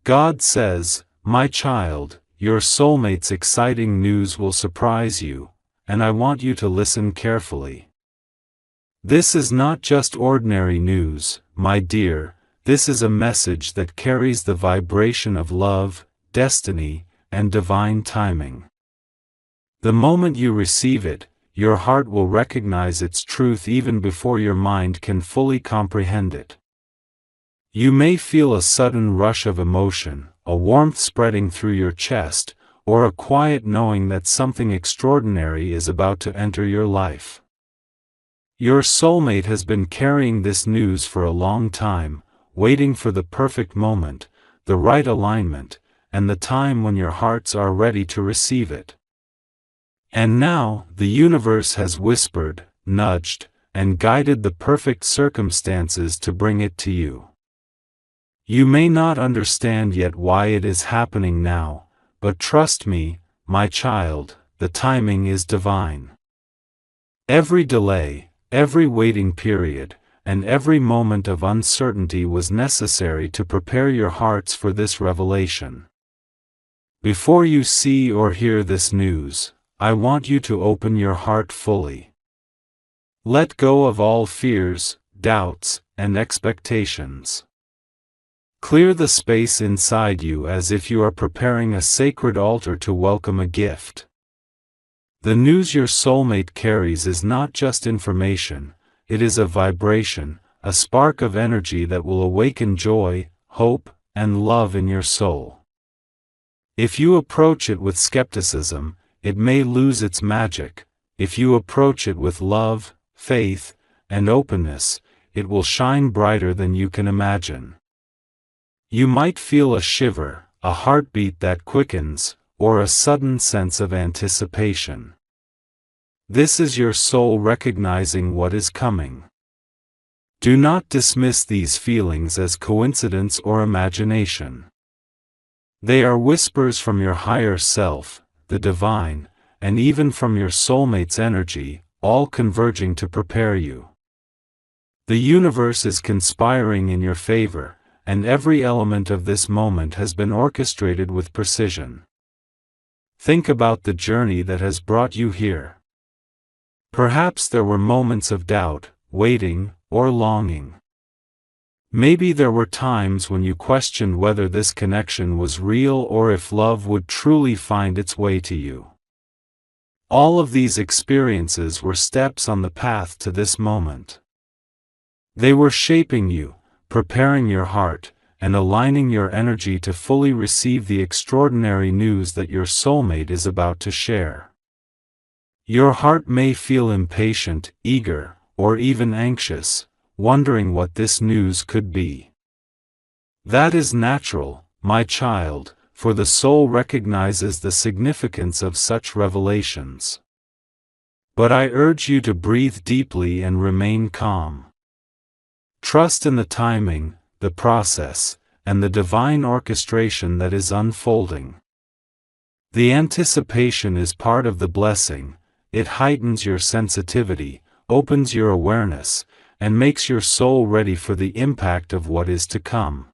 God says, "My child, your soulmate's exciting news will surprise you, and I want you to listen carefully. This is not just ordinary news, my dear, this is a message that carries the vibration of love, destiny, and divine timing. The moment you receive it, your heart will recognize its truth even before your mind can fully comprehend it. You may feel a sudden rush of emotion, a warmth spreading through your chest, or a quiet knowing that something extraordinary is about to enter your life. Your soulmate has been carrying this news for a long time, waiting for the perfect moment, the right alignment, and the time when your hearts are ready to receive it. And now, the universe has whispered, nudged, and guided the perfect circumstances to bring it to you. You may not understand yet why it is happening now, but trust me, my child, the timing is divine. Every delay, every waiting period, and every moment of uncertainty was necessary to prepare your hearts for this revelation. Before you see or hear this news, I want you to open your heart fully. Let go of all fears, doubts, and expectations. Clear the space inside you as if you are preparing a sacred altar to welcome a gift. The news your soulmate carries is not just information, it is a vibration, a spark of energy that will awaken joy, hope, and love in your soul. If you approach it with skepticism, it may lose its magic. If you approach it with love, faith, and openness, it will shine brighter than you can imagine. You might feel a shiver, a heartbeat that quickens, or a sudden sense of anticipation. This is your soul recognizing what is coming. Do not dismiss these feelings as coincidence or imagination. They are whispers from your higher self, the divine, and even from your soulmate's energy, all converging to prepare you. The universe is conspiring in your favor, and every element of this moment has been orchestrated with precision. Think about the journey that has brought you here. Perhaps there were moments of doubt, waiting, or longing. Maybe there were times when you questioned whether this connection was real or if love would truly find its way to you. All of these experiences were steps on the path to this moment. They were shaping you, preparing your heart, and aligning your energy to fully receive the extraordinary news that your soulmate is about to share. Your heart may feel impatient, eager, or even anxious, wondering what this news could be. That is natural, my child, for the soul recognizes the significance of such revelations. But I urge you to breathe deeply and remain calm. Trust in the timing, the process, and the divine orchestration that is unfolding. The anticipation is part of the blessing. It heightens your sensitivity, opens your awareness, and makes your soul ready for the impact of what is to come.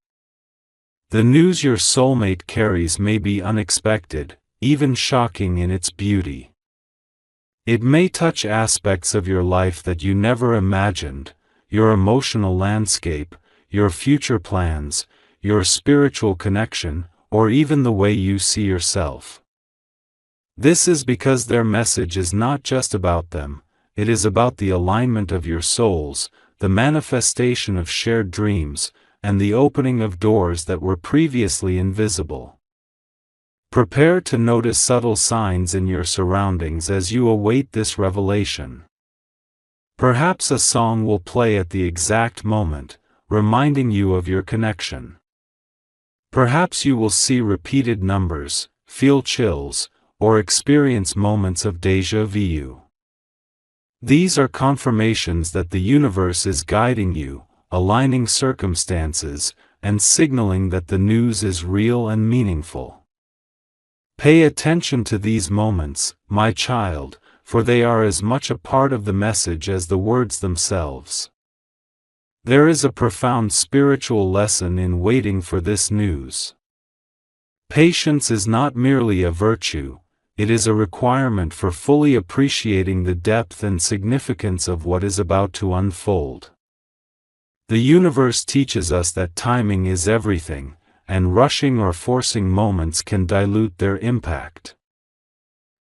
The news your soulmate carries may be unexpected, even shocking in its beauty. It may touch aspects of your life that you never imagined, your emotional landscape, your future plans, your spiritual connection, or even the way you see yourself. This is because their message is not just about them, it is about the alignment of your souls, the manifestation of shared dreams, and the opening of doors that were previously invisible. Prepare to notice subtle signs in your surroundings as you await this revelation. Perhaps a song will play at the exact moment, reminding you of your connection. Perhaps you will see repeated numbers, feel chills, or experience moments of déjà vu. These are confirmations that the universe is guiding you, aligning circumstances, and signaling that the news is real and meaningful. Pay attention to these moments, my child, for they are as much a part of the message as the words themselves. There is a profound spiritual lesson in waiting for this news. Patience is not merely a virtue, it is a requirement for fully appreciating the depth and significance of what is about to unfold. The universe teaches us that timing is everything, and rushing or forcing moments can dilute their impact.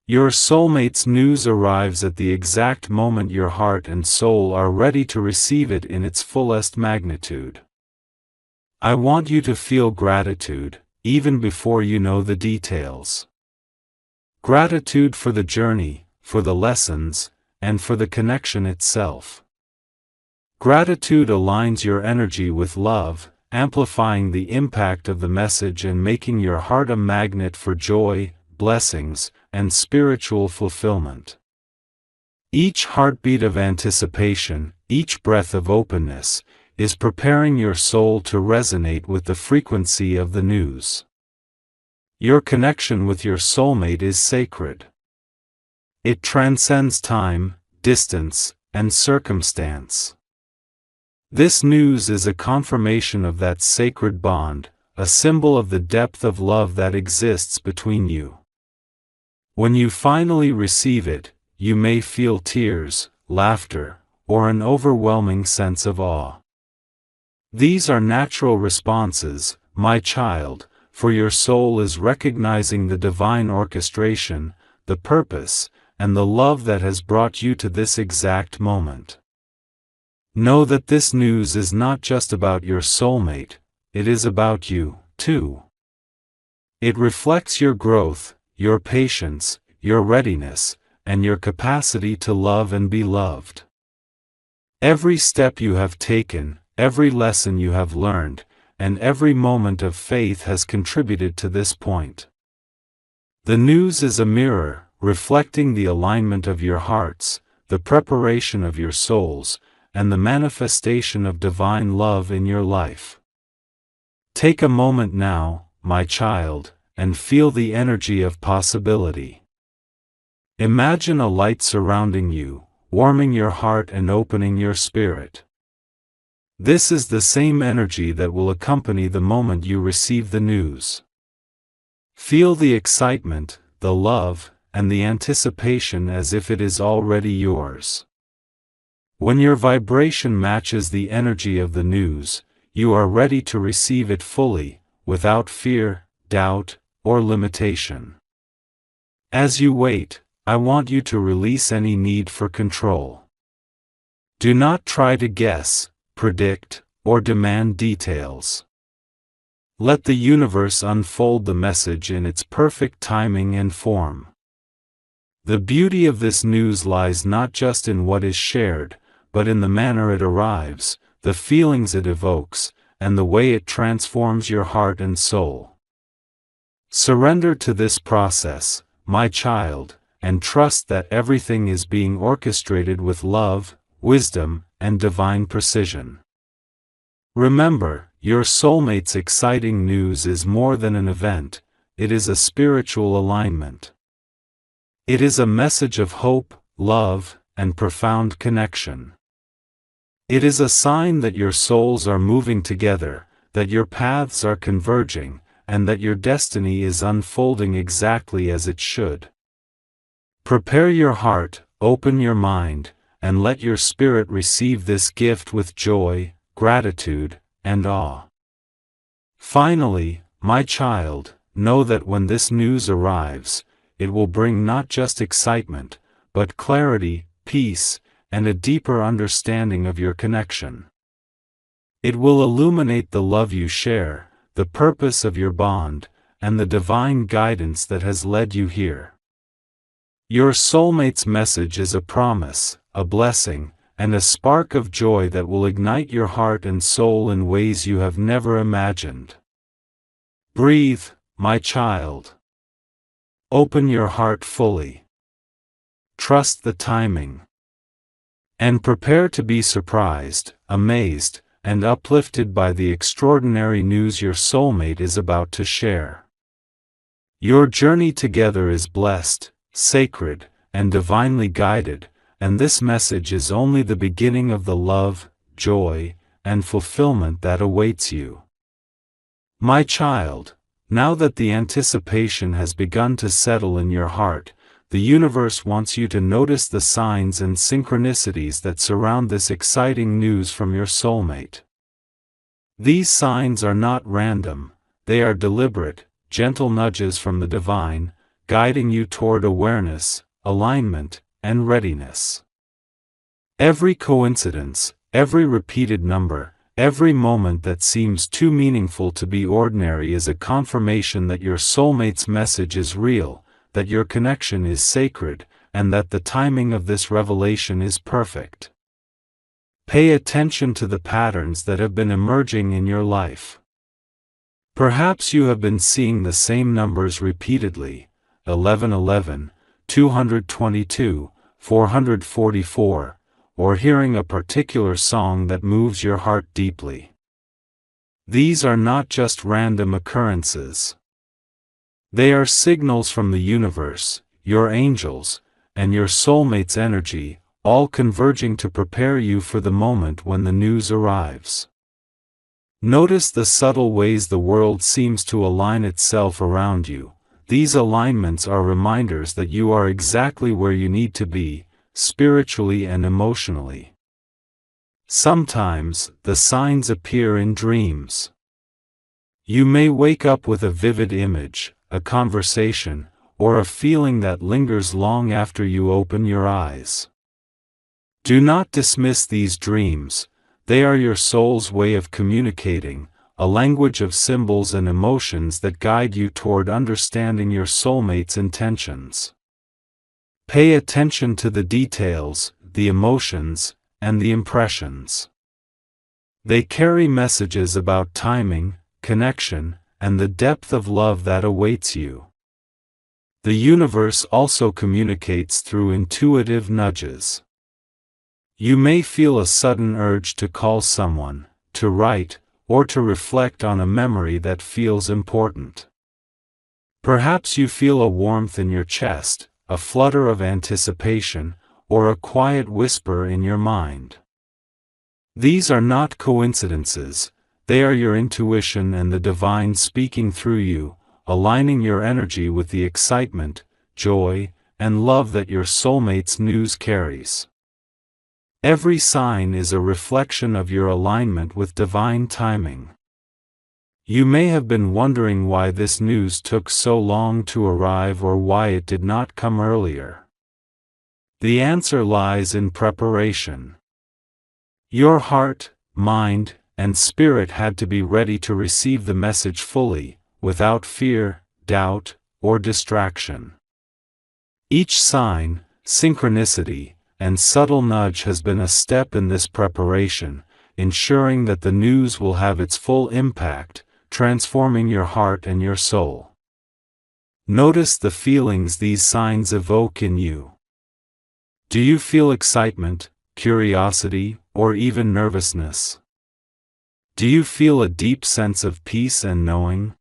Your soulmate's news arrives at the exact moment your heart and soul are ready to receive it in its fullest magnitude. I want you to feel gratitude, even before you know the details. Gratitude for the journey, for the lessons, and for the connection itself. Gratitude aligns your energy with love, amplifying the impact of the message and making your heart a magnet for joy, blessings, and spiritual fulfillment. Each heartbeat of anticipation, each breath of openness, is preparing your soul to resonate with the frequency of the news. Your connection with your soulmate is sacred. It transcends time, distance, and circumstance. This news is a confirmation of that sacred bond, a symbol of the depth of love that exists between you. When you finally receive it, you may feel tears, laughter, or an overwhelming sense of awe. These are natural responses, my child, for your soul is recognizing the divine orchestration, the purpose, and the love that has brought you to this exact moment. Know that this news is not just about your soulmate, it is about you, too. It reflects your growth, your patience, your readiness, and your capacity to love and be loved. Every step you have taken, every lesson you have learned, and every moment of faith has contributed to this point. The news is a mirror, reflecting the alignment of your hearts, the preparation of your souls, and the manifestation of divine love in your life. Take a moment now, my child, and feel the energy of possibility. Imagine a light surrounding you, warming your heart and opening your spirit. This is the same energy that will accompany the moment you receive the news. Feel the excitement, the love, and the anticipation as if it is already yours. When your vibration matches the energy of the news, you are ready to receive it fully, without fear, doubt, or limitation. As you wait, I want you to release any need for control. Do not try to guess, predict, or demand details. Let the universe unfold the message in its perfect timing and form. The beauty of this news lies not just in what is shared, but in the manner it arrives, the feelings it evokes, and the way it transforms your heart and soul. Surrender to this process, my child, and trust that everything is being orchestrated with love, wisdom, and divine precision. Remember, your soulmate's exciting news is more than an event, it is a spiritual alignment. It is a message of hope, love, and profound connection. It is a sign that your souls are moving together, that your paths are converging, and that your destiny is unfolding exactly as it should. Prepare your heart, open your mind, and let your spirit receive this gift with joy, gratitude, and awe. Finally, my child, know that when this news arrives, it will bring not just excitement, but clarity, peace, and a deeper understanding of your connection. It will illuminate the love you share, the purpose of your bond, and the divine guidance that has led you here. Your soulmate's message is a promise, a blessing, and a spark of joy that will ignite your heart and soul in ways you have never imagined. Breathe, my child. Open your heart fully. Trust the timing. And prepare to be surprised, amazed, and uplifted by the extraordinary news your soulmate is about to share. Your journey together is blessed, sacred, and divinely guided, and this message is only the beginning of the love, joy, and fulfillment that awaits you. My child, Now that the anticipation has begun to settle in your heart, the universe wants you to notice the signs and synchronicities that surround this exciting news from your soulmate. These signs are not random, they are deliberate, gentle nudges from the divine, guiding you toward awareness, alignment, and readiness. Every coincidence, every repeated number, every moment that seems too meaningful to be ordinary is a confirmation that your soulmate's message is real, that your connection is sacred, and that the timing of this revelation is perfect. Pay attention to the patterns that have been emerging in your life. Perhaps you have been seeing the same numbers repeatedly: 1111, 222, 444, or hearing a particular song that moves your heart deeply. These are not just random occurrences. They are signals from the universe, your angels, and your soulmate's energy, all converging to prepare you for the moment when the news arrives. Notice the subtle ways the world seems to align itself around you. These alignments are reminders that you are exactly where you need to be, spiritually and emotionally. Sometimes, the signs appear in dreams. You may wake up with a vivid image, a conversation, or a feeling that lingers long after you open your eyes. Do not dismiss these dreams. They are your soul's way of communicating, a language of symbols and emotions that guide you toward understanding your soulmate's intentions. Pay attention to the details, the emotions, and the impressions. They carry messages about timing, connection, and the depth of love that awaits you. The universe also communicates through intuitive nudges. You may feel a sudden urge to call someone, to write, or to reflect on a memory that feels important. Perhaps you feel a warmth in your chest, a flutter of anticipation, or a quiet whisper in your mind. These are not coincidences, they are your intuition and the divine speaking through you, aligning your energy with the excitement, joy, and love that your soulmate's news carries. Every sign is a reflection of your alignment with divine timing. You may have been wondering why this news took so long to arrive or why it did not come earlier. The answer lies in preparation. Your heart, mind, and spirit had to be ready to receive the message fully, without fear, doubt, or distraction. Each sign, synchronicity, and subtle nudge has been a step in this preparation, ensuring that the news will have its full impact, transforming your heart and your soul. Notice the feelings these signs evoke in you. Do you feel excitement, curiosity, or even nervousness? Do you feel a deep sense of peace and knowing?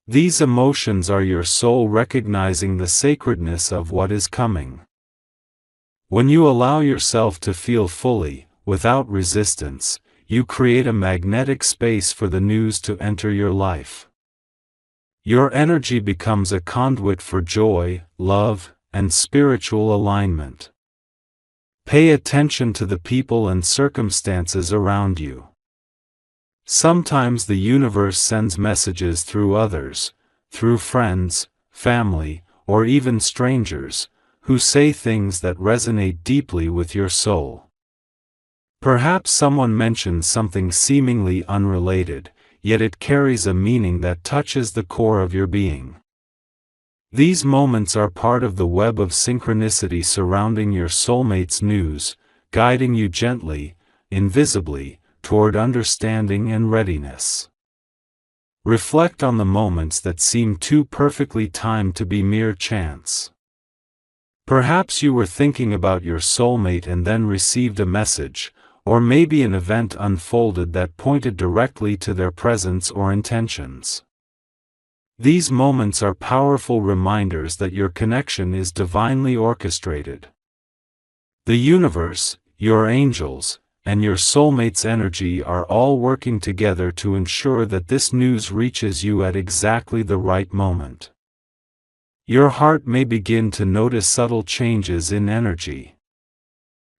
These emotions are your soul recognizing the sacredness of what is coming. When you allow yourself to feel fully, without resistance, you create a magnetic space for the news to enter your life. Your energy becomes a conduit for joy, love, and spiritual alignment. Pay attention to the people and circumstances around you. Sometimes the universe sends messages through others, through friends, family, or even strangers, who say things that resonate deeply with your soul. Perhaps someone mentions something seemingly unrelated, yet it carries a meaning that touches the core of your being. These moments are part of the web of synchronicity surrounding your soulmate's news, guiding you gently, invisibly, toward understanding and readiness. Reflect on the moments that seem too perfectly timed to be mere chance. Perhaps you were thinking about your soulmate and then received a message, or maybe an event unfolded that pointed directly to their presence or intentions. These moments are powerful reminders that your connection is divinely orchestrated. The universe, your angels, and your soulmate's energy are all working together to ensure that this news reaches you at exactly the right moment. Your heart may begin to notice subtle changes in energy.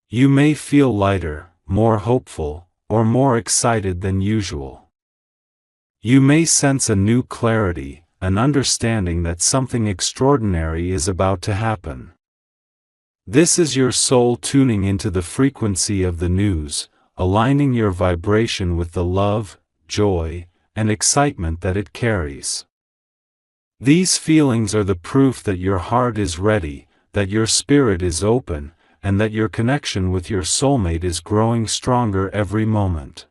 You may feel lighter, more hopeful, or more excited than usual. You may sense a new clarity, an understanding that something extraordinary is about to happen. This is your soul tuning into the frequency of the news, aligning your vibration with the love, joy, and excitement that it carries. These feelings are the proof that your heart is ready, that your spirit is open, and that your connection with your soulmate is growing stronger every moment.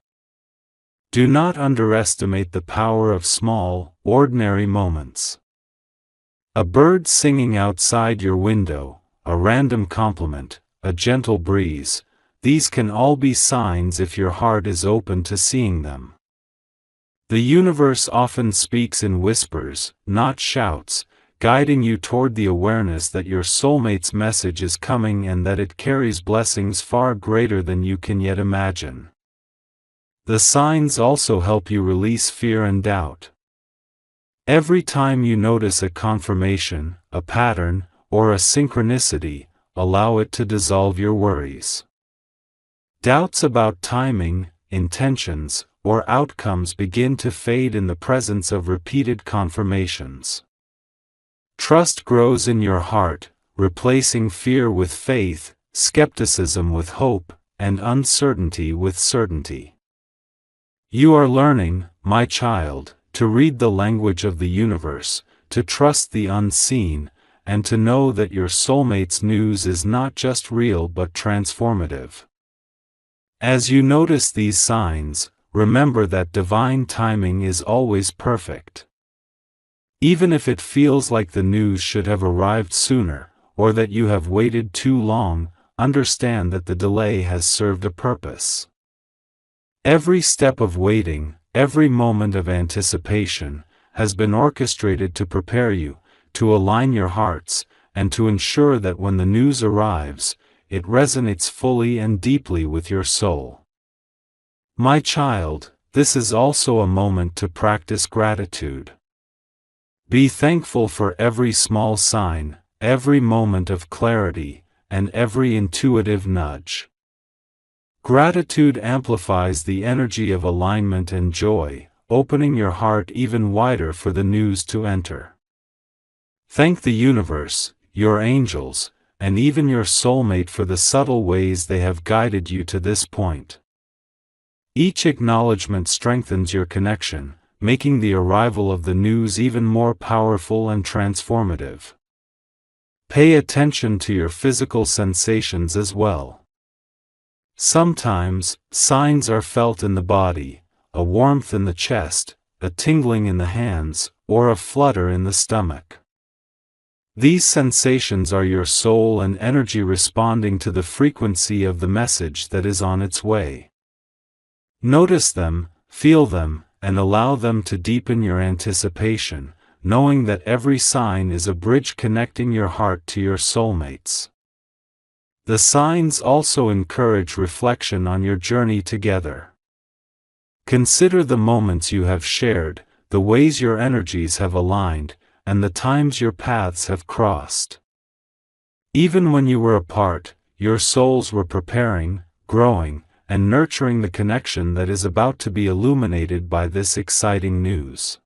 Do not underestimate the power of small, ordinary moments. A bird singing outside your window, a random compliment, a gentle breeze, these can all be signs if your heart is open to seeing them. The universe often speaks in whispers, not shouts, guiding you toward the awareness that your soulmate's message is coming and that it carries blessings far greater than you can yet imagine. The signs also help you release fear and doubt. Every time you notice a confirmation, a pattern, or a synchronicity, allow it to dissolve your worries. Doubts about timing, intentions, or outcomes begin to fade in the presence of repeated confirmations. Trust grows in your heart, replacing fear with faith, skepticism with hope, and uncertainty with certainty. You are learning, my child, to read the language of the universe, to trust the unseen, and to know that your soulmate's news is not just real but transformative. As you notice these signs, remember that divine timing is always perfect. Even if it feels like the news should have arrived sooner, or that you have waited too long, understand that the delay has served a purpose. Every step of waiting, every moment of anticipation, has been orchestrated to prepare you, to align your hearts, and to ensure that when the news arrives, it resonates fully and deeply with your soul. My child, this is also a moment to practice gratitude. Be thankful for every small sign, every moment of clarity, and every intuitive nudge. Gratitude amplifies the energy of alignment and joy, opening your heart even wider for the news to enter. Thank the universe, your angels, and even your soulmate for the subtle ways they have guided you to this point. Each acknowledgement strengthens your connection, making the arrival of the news even more powerful and transformative. Pay attention to your physical sensations as well. Sometimes, signs are felt in the body, a warmth in the chest, a tingling in the hands, or a flutter in the stomach. These sensations are your soul and energy responding to the frequency of the message that is on its way. Notice them, feel them, and allow them to deepen your anticipation, knowing that every sign is a bridge connecting your heart to your soulmates. The signs also encourage reflection on your journey together. Consider the moments you have shared, the ways your energies have aligned, and the times your paths have crossed. Even when you were apart, your souls were preparing, growing, and nurturing the connection that is about to be illuminated by this exciting news.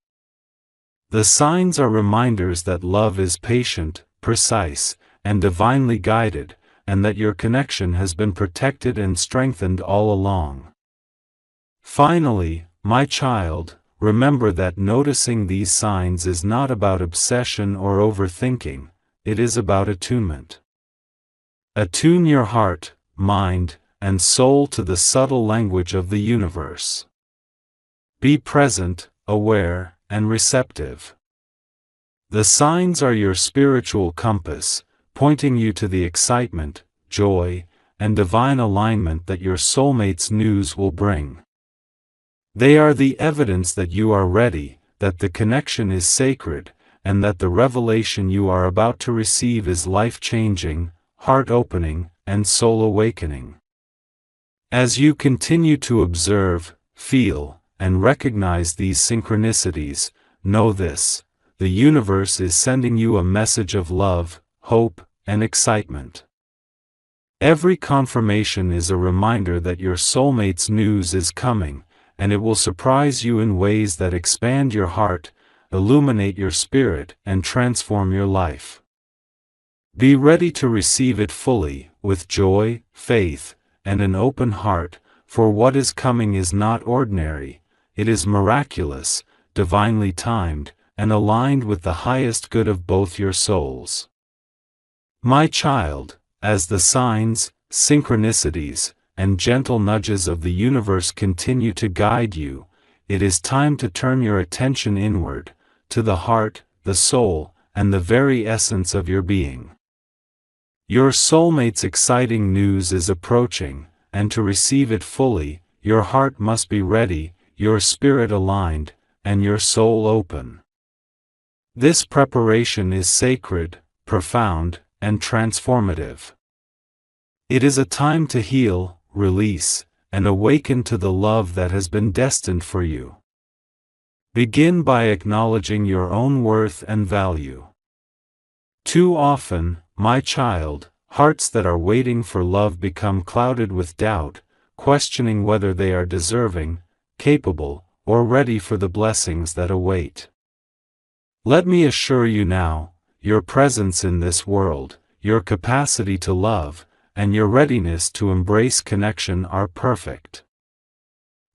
The signs are reminders that love is patient, precise, and divinely guided, and that your connection has been protected and strengthened all along. Finally, my child, remember that noticing these signs is not about obsession or overthinking, it is about attunement. Attune your heart, mind, and soul to the subtle language of the universe. Be present, aware, and receptive. The signs are your spiritual compass, pointing you to the excitement, joy, and divine alignment that your soulmate's news will bring. They are the evidence that you are ready, that the connection is sacred, and that the revelation you are about to receive is life-changing, heart-opening, and soul-awakening. As you continue to observe, feel, and recognize these synchronicities, know this: the universe is sending you a message of love, hope, and excitement. Every confirmation is a reminder that your soulmate's news is coming, and it will surprise you in ways that expand your heart, illuminate your spirit, and transform your life. Be ready to receive it fully, with joy, faith, and an open heart, for what is coming is not ordinary, it is miraculous, divinely timed, and aligned with the highest good of both your souls. My child, as the signs, synchronicities, and gentle nudges of the universe continue to guide you, it is time to turn your attention inward, to the heart, the soul, and the very essence of your being. Your soulmate's exciting news is approaching, and to receive it fully, your heart must be ready, your spirit aligned, and your soul open. This preparation is sacred, profound, and transformative. It is a time to heal, release, and awaken to the love that has been destined for you. Begin by acknowledging your own worth and value. Too often, my child, hearts that are waiting for love become clouded with doubt, questioning whether they are deserving, capable, or ready for the blessings that await. Let me assure you now, your presence in this world, your capacity to love, and your readiness to embrace connection are perfect.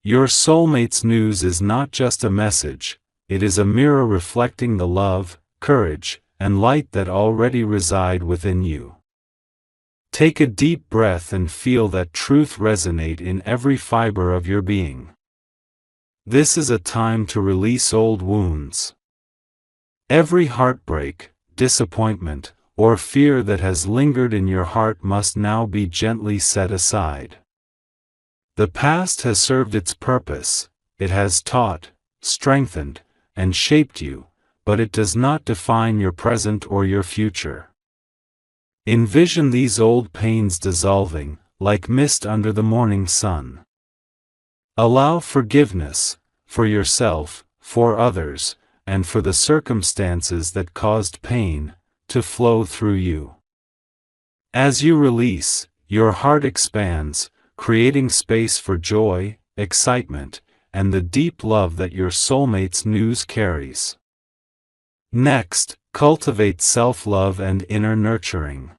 Your soulmate's news is not just a message, it is a mirror reflecting the love, courage, and light that already reside within you. Take a deep breath and feel that truth resonate in every fiber of your being. This is a time to release old wounds. Every heartbreak, disappointment, or fear that has lingered in your heart must now be gently set aside. The past has served its purpose, it has taught, strengthened, and shaped you, but it does not define your present or your future. Envision these old pains dissolving, like mist under the morning sun. Allow forgiveness, for yourself, for others, and for the circumstances that caused pain, to flow through you. As you release, your heart expands, creating space for joy, excitement, and the deep love that your soulmate's news carries. Next, cultivate self-love and inner nurturing.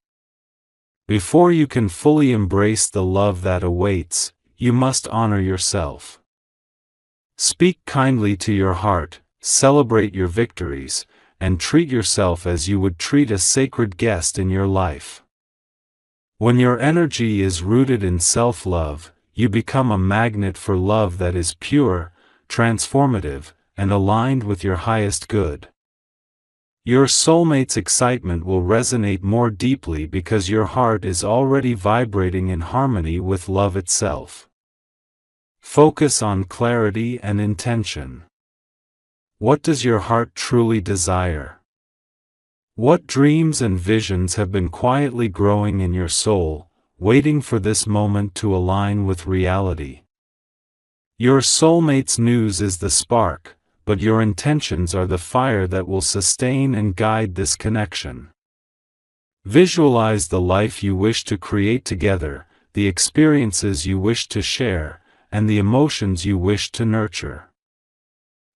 Before you can fully embrace the love that awaits, you must honor yourself. Speak kindly to your heart, celebrate your victories, and treat yourself as you would treat a sacred guest in your life. When your energy is rooted in self-love, you become a magnet for love that is pure, transformative, and aligned with your highest good. Your soulmate's excitement will resonate more deeply because your heart is already vibrating in harmony with love itself. Focus on clarity and intention. What does your heart truly desire? What dreams and visions have been quietly growing in your soul, waiting for this moment to align with reality? Your soulmate's news is the spark, but your intentions are the fire that will sustain and guide this connection. Visualize the life you wish to create together, the experiences you wish to share, and the emotions you wish to nurture.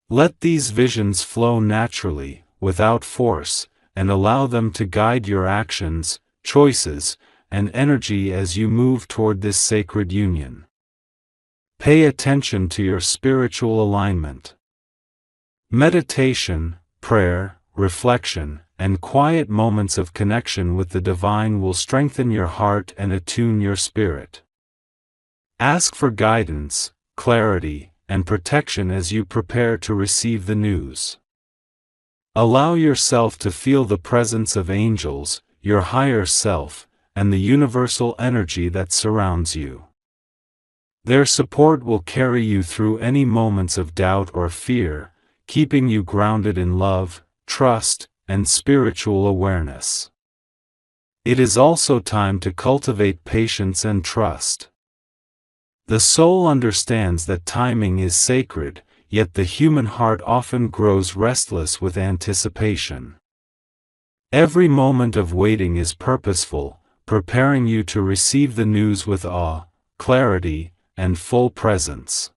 Let these visions flow naturally, without force, and allow them to guide your actions, choices, and energy as you move toward this sacred union. Pay attention to your spiritual alignment. Meditation, prayer, reflection, and quiet moments of connection with the divine will strengthen your heart and attune your spirit. Ask for guidance, clarity, and protection as you prepare to receive the news. Allow yourself to feel the presence of angels, your higher self, and the universal energy that surrounds you. Their support will carry you through any moments of doubt or fear, keeping you grounded in love, trust, and spiritual awareness. It is also time to cultivate patience and trust. The soul understands that timing is sacred, yet the human heart often grows restless with anticipation. Every moment of waiting is purposeful, preparing you to receive the news with awe, clarity, and full presence.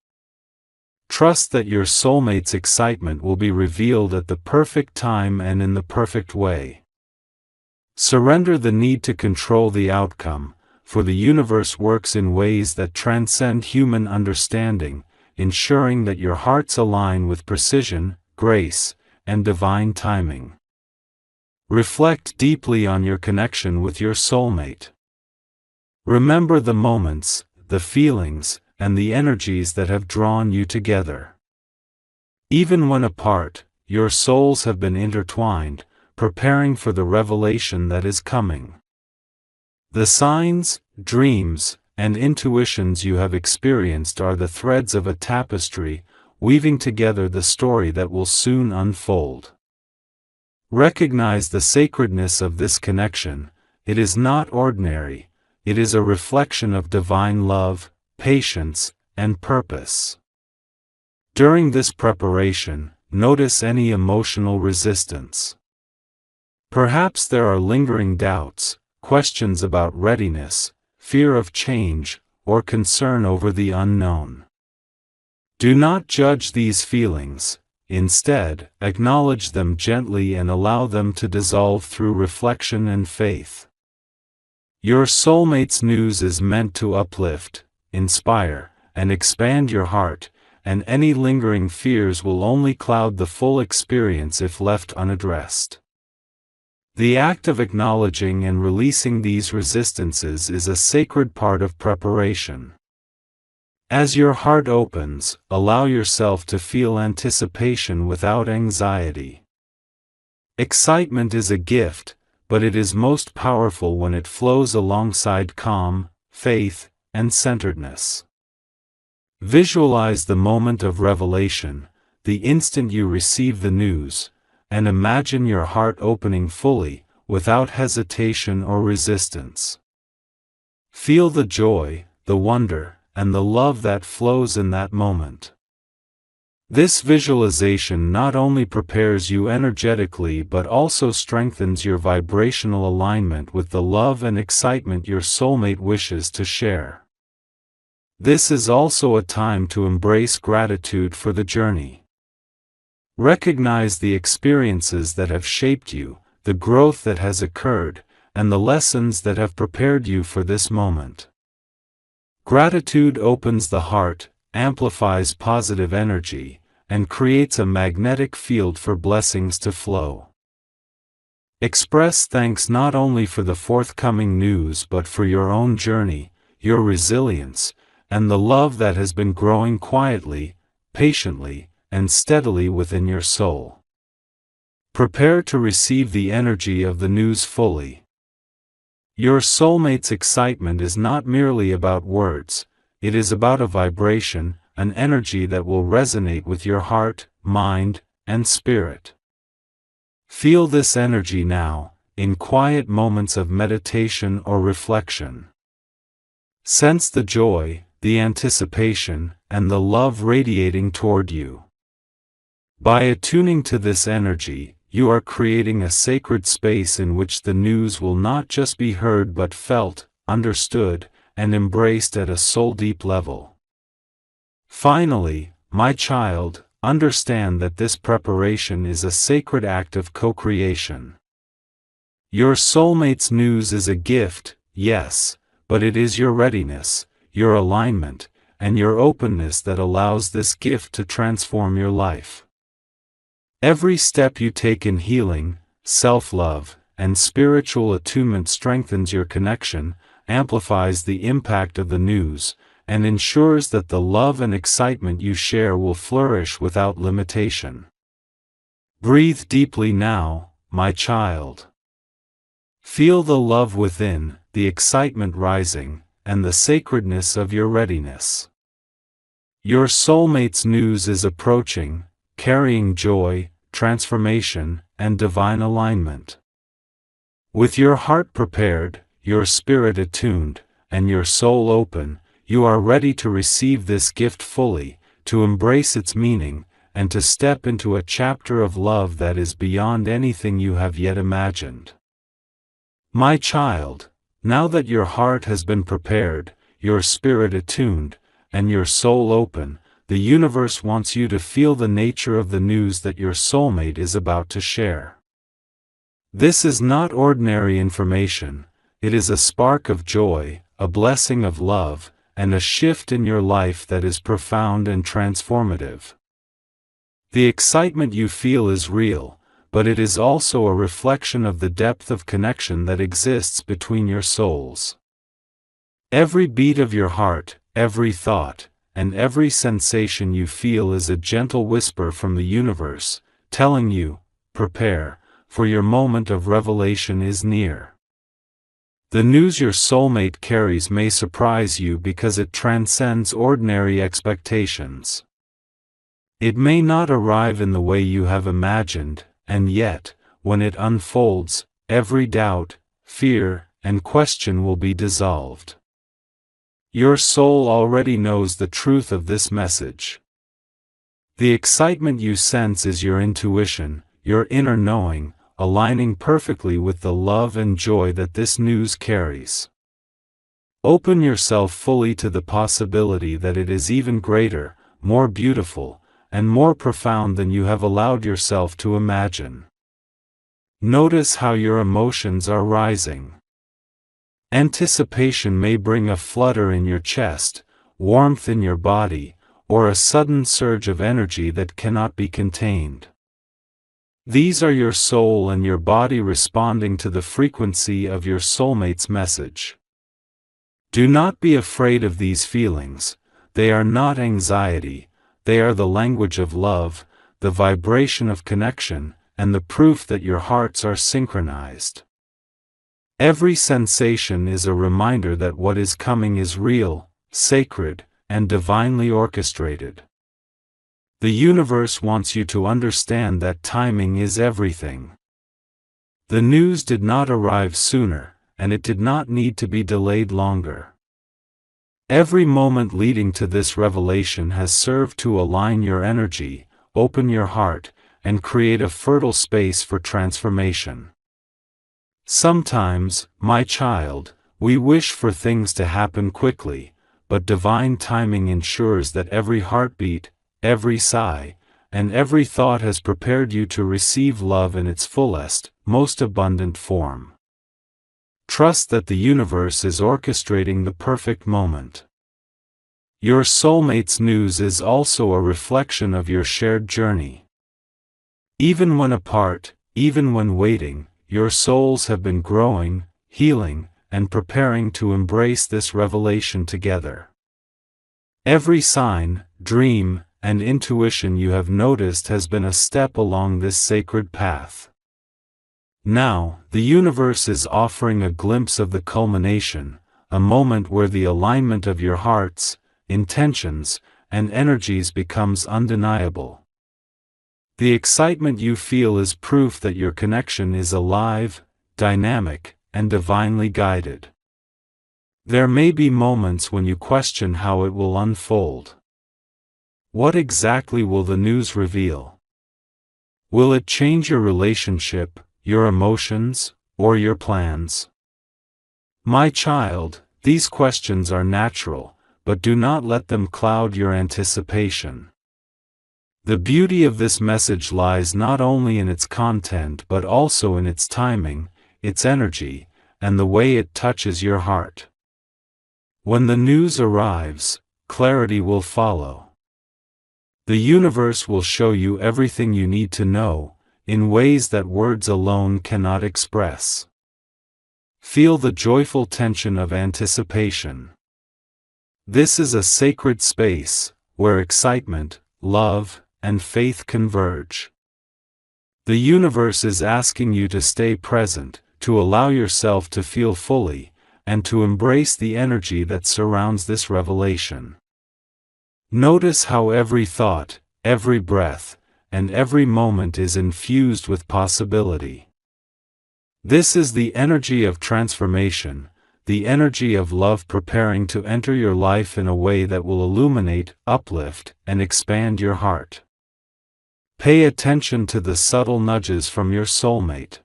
Trust that your soulmate's excitement will be revealed at the perfect time and in the perfect way. Surrender the need to control the outcome, for the universe works in ways that transcend human understanding, ensuring that your hearts align with precision, grace, and divine timing. Reflect deeply on your connection with your soulmate. Remember the moments, the feelings, and the energies that have drawn you together. Even when apart, your souls have been intertwined, preparing for the revelation that is coming. The signs, dreams, and intuitions you have experienced are the threads of a tapestry, weaving together the story that will soon unfold. Recognize the sacredness of this connection. It is not ordinary, it is a reflection of divine love, patience, and purpose. During this preparation, notice any emotional resistance. Perhaps there are lingering doubts, questions about readiness, fear of change, or concern over the unknown. Do not judge these feelings. Instead, acknowledge them gently and allow them to dissolve through reflection and faith. Your soulmate's news is meant to uplift, inspire, and expand your heart, and any lingering fears will only cloud the full experience if left unaddressed. The act of acknowledging and releasing these resistances is a sacred part of preparation. As your heart opens, allow yourself to feel anticipation without anxiety. Excitement is a gift, but it is most powerful when it flows alongside calm, faith, and centeredness. Visualize the moment of revelation, the instant you receive the news, and imagine your heart opening fully, without hesitation or resistance. Feel the joy, the wonder, and the love that flows in that moment. This visualization not only prepares you energetically but also strengthens your vibrational alignment with the love and excitement your soulmate wishes to share. This is also a time to embrace gratitude for the journey. Recognize the experiences that have shaped you, the growth that has occurred, and the lessons that have prepared you for this moment. Gratitude opens the heart, amplifies positive energy, and creates a magnetic field for blessings to flow. Express thanks not only for the forthcoming news but for your own journey, your resilience, and the love that has been growing quietly, patiently, and steadily within your soul. Prepare to receive the energy of the news fully. Your soulmate's excitement is not merely about words, it is about a vibration, an energy that will resonate with your heart, mind, and spirit. Feel this energy now, in quiet moments of meditation or reflection. Sense the joy, the anticipation, and the love radiating toward you. By attuning to this energy, you are creating a sacred space in which the news will not just be heard but felt, understood, and embraced at a soul-deep level. Finally, my child, understand that this preparation is a sacred act of co-creation. Your soulmate's news is a gift, yes, but it is your readiness, your alignment, and your openness that allows this gift to transform your life. Every step you take in healing, self-love, and spiritual attunement strengthens your connection, amplifies the impact of the news, and ensures that the love and excitement you share will flourish without limitation. Breathe deeply now, my child. Feel the love within, the excitement rising, and the sacredness of your readiness. Your soulmate's news is approaching, carrying joy, transformation, and divine alignment. With your heart prepared, your spirit attuned, and your soul open, you are ready to receive this gift fully, to embrace its meaning, and to step into a chapter of love that is beyond anything you have yet imagined. My child, now that your heart has been prepared, your spirit attuned, and your soul open, the universe wants you to feel the nature of the news that your soulmate is about to share. This is not ordinary information, it is a spark of joy, a blessing of love, and a shift in your life that is profound and transformative. The excitement you feel is real, but it is also a reflection of the depth of connection that exists between your souls. Every beat of your heart, every thought, and every sensation you feel is a gentle whisper from the universe, telling you, prepare, for your moment of revelation is near. The news your soulmate carries may surprise you because it transcends ordinary expectations. It may not arrive in the way you have imagined, and yet, when it unfolds, every doubt, fear, and question will be dissolved. Your soul already knows the truth of this message. The excitement you sense is your intuition, your inner knowing, aligning perfectly with the love and joy that this news carries. Open yourself fully to the possibility that it is even greater, more beautiful, and more profound than you have allowed yourself to imagine. Notice how your emotions are rising. Anticipation may bring a flutter in your chest, warmth in your body, or a sudden surge of energy that cannot be contained. These are your soul and your body responding to the frequency of your soulmate's message. Do not be afraid of these feelings, they are not anxiety, they are the language of love, the vibration of connection, and the proof that your hearts are synchronized. Every sensation is a reminder that what is coming is real, sacred, and divinely orchestrated. The universe wants you to understand that timing is everything. The news did not arrive sooner, and it did not need to be delayed longer. Every moment leading to this revelation has served to align your energy, open your heart, and create a fertile space for transformation. Sometimes, my child, we wish for things to happen quickly, but divine timing ensures that every heartbeat, every sigh, and every thought has prepared you to receive love in its fullest, most abundant form. Trust that the universe is orchestrating the perfect moment. Your soulmate's news is also a reflection of your shared journey. Even when apart, even when waiting, your souls have been growing, healing, and preparing to embrace this revelation together. Every sign, dream, and intuition you have noticed has been a step along this sacred path. Now, the universe is offering a glimpse of the culmination, a moment where the alignment of your hearts, intentions, and energies becomes undeniable. The excitement you feel is proof that your connection is alive, dynamic, and divinely guided. There may be moments when you question how it will unfold. What exactly will the news reveal? Will it change your relationship, your emotions, or your plans? My child, these questions are natural, but do not let them cloud your anticipation. The beauty of this message lies not only in its content but also in its timing, its energy, and the way it touches your heart. When the news arrives, clarity will follow. The universe will show you everything you need to know, in ways that words alone cannot express. Feel the joyful tension of anticipation. This is a sacred space, where excitement, love, and faith converge. The universe is asking you to stay present, to allow yourself to feel fully, and to embrace the energy that surrounds this revelation. Notice how every thought, every breath, and every moment is infused with possibility. This is the energy of transformation, the energy of love preparing to enter your life in a way that will illuminate, uplift, and expand your heart. Pay attention to the subtle nudges from your soulmate.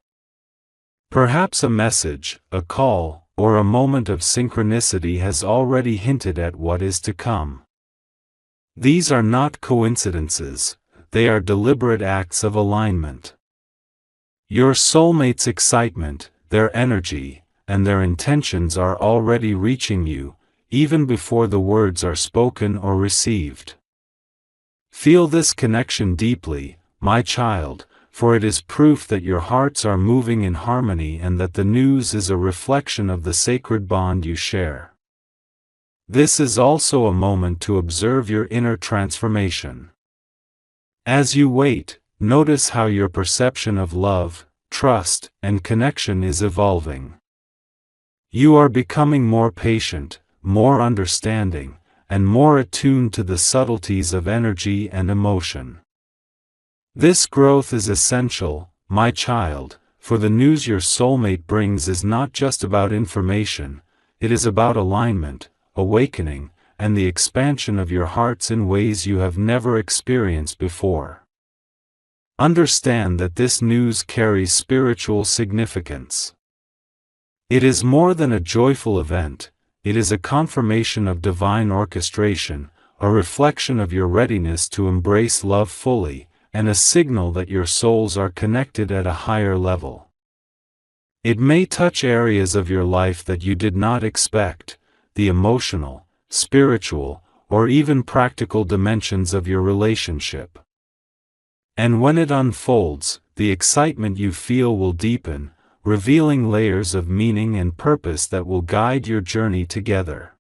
Perhaps a message, a call, or a moment of synchronicity has already hinted at what is to come. These are not coincidences, they are deliberate acts of alignment. Your soulmate's excitement, their energy, and their intentions are already reaching you, even before the words are spoken or received. Feel this connection deeply, my child, for it is proof that your hearts are moving in harmony and that the news is a reflection of the sacred bond you share. This is also a moment to observe your inner transformation. As you wait, notice how your perception of love, trust, and connection is evolving. You are becoming more patient, more understanding, and more attuned to the subtleties of energy and emotion. This growth is essential, my child, for the news your soulmate brings is not just about information, it is about alignment, awakening, and the expansion of your hearts in ways you have never experienced before. Understand that this news carries spiritual significance. It is more than a joyful event, it is a confirmation of divine orchestration, a reflection of your readiness to embrace love fully, and a signal that your souls are connected at a higher level. It may touch areas of your life that you did not expect, the emotional, spiritual, or even practical dimensions of your relationship. And when it unfolds, the excitement you feel will deepen, revealing layers of meaning and purpose that will guide your journey together.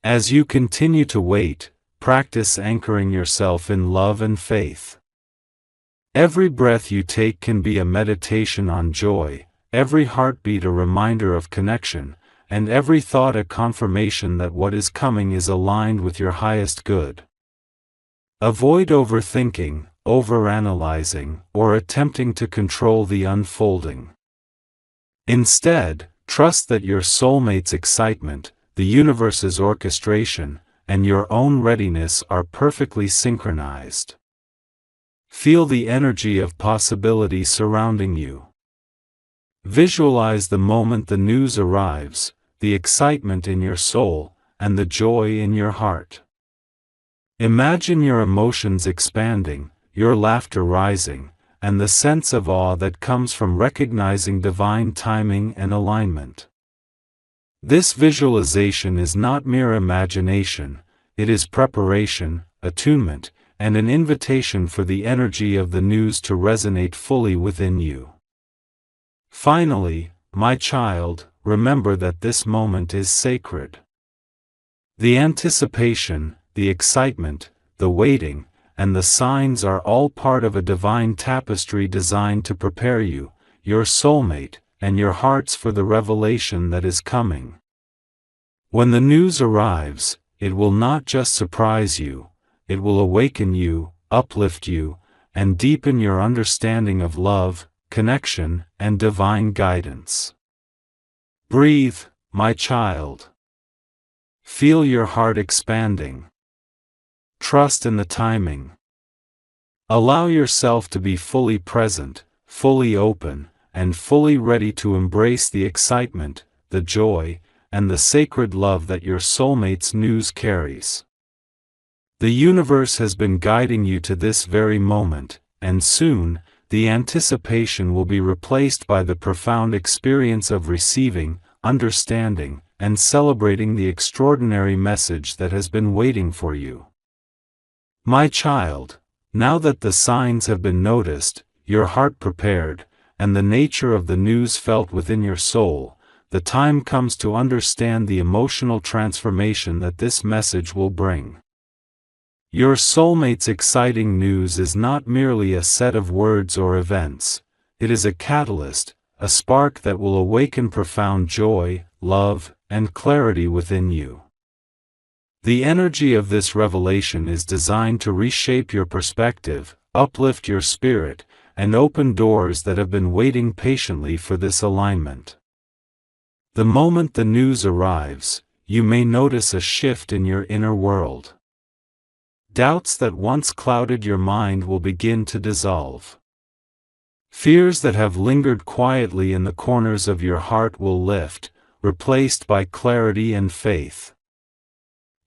As you continue to wait, practice anchoring yourself in love and faith. Every breath you take can be a meditation on joy, every heartbeat a reminder of connection, and every thought a confirmation that what is coming is aligned with your highest good. Avoid overthinking, overanalyzing, or attempting to control the unfolding. Instead, trust that your soulmate's excitement, the universe's orchestration, and your own readiness are perfectly synchronized. Feel the energy of possibility surrounding you. Visualize the moment the news arrives, the excitement in your soul, and the joy in your heart. Imagine your emotions expanding, your laughter rising, and the sense of awe that comes from recognizing divine timing and alignment. This visualization is not mere imagination, it is preparation, attunement, and an invitation for the energy of the news to resonate fully within you. Finally, my child, remember that this moment is sacred. The anticipation, the excitement, the waiting, and the signs are all part of a divine tapestry designed to prepare you, your soulmate, and your hearts for the revelation that is coming. When the news arrives, it will not just surprise you, it will awaken you, uplift you, and deepen your understanding of love, connection, and divine guidance. Breathe, my child. Feel your heart expanding. Trust in the timing. Allow yourself to be fully present, fully open, and fully ready to embrace the excitement, the joy, and the sacred love that your soulmate's news carries. The universe has been guiding you to this very moment, and soon, the anticipation will be replaced by the profound experience of receiving, understanding, and celebrating the extraordinary message that has been waiting for you. My child, now that the signs have been noticed, your heart prepared, and the nature of the news felt within your soul, the time comes to understand the emotional transformation that this message will bring. Your soulmate's exciting news is not merely a set of words or events, it is a catalyst, a spark that will awaken profound joy, love, and clarity within you. The energy of this revelation is designed to reshape your perspective, uplift your spirit, and open doors that have been waiting patiently for this alignment. The moment the news arrives, you may notice a shift in your inner world. Doubts that once clouded your mind will begin to dissolve. Fears that have lingered quietly in the corners of your heart will lift, replaced by clarity and faith.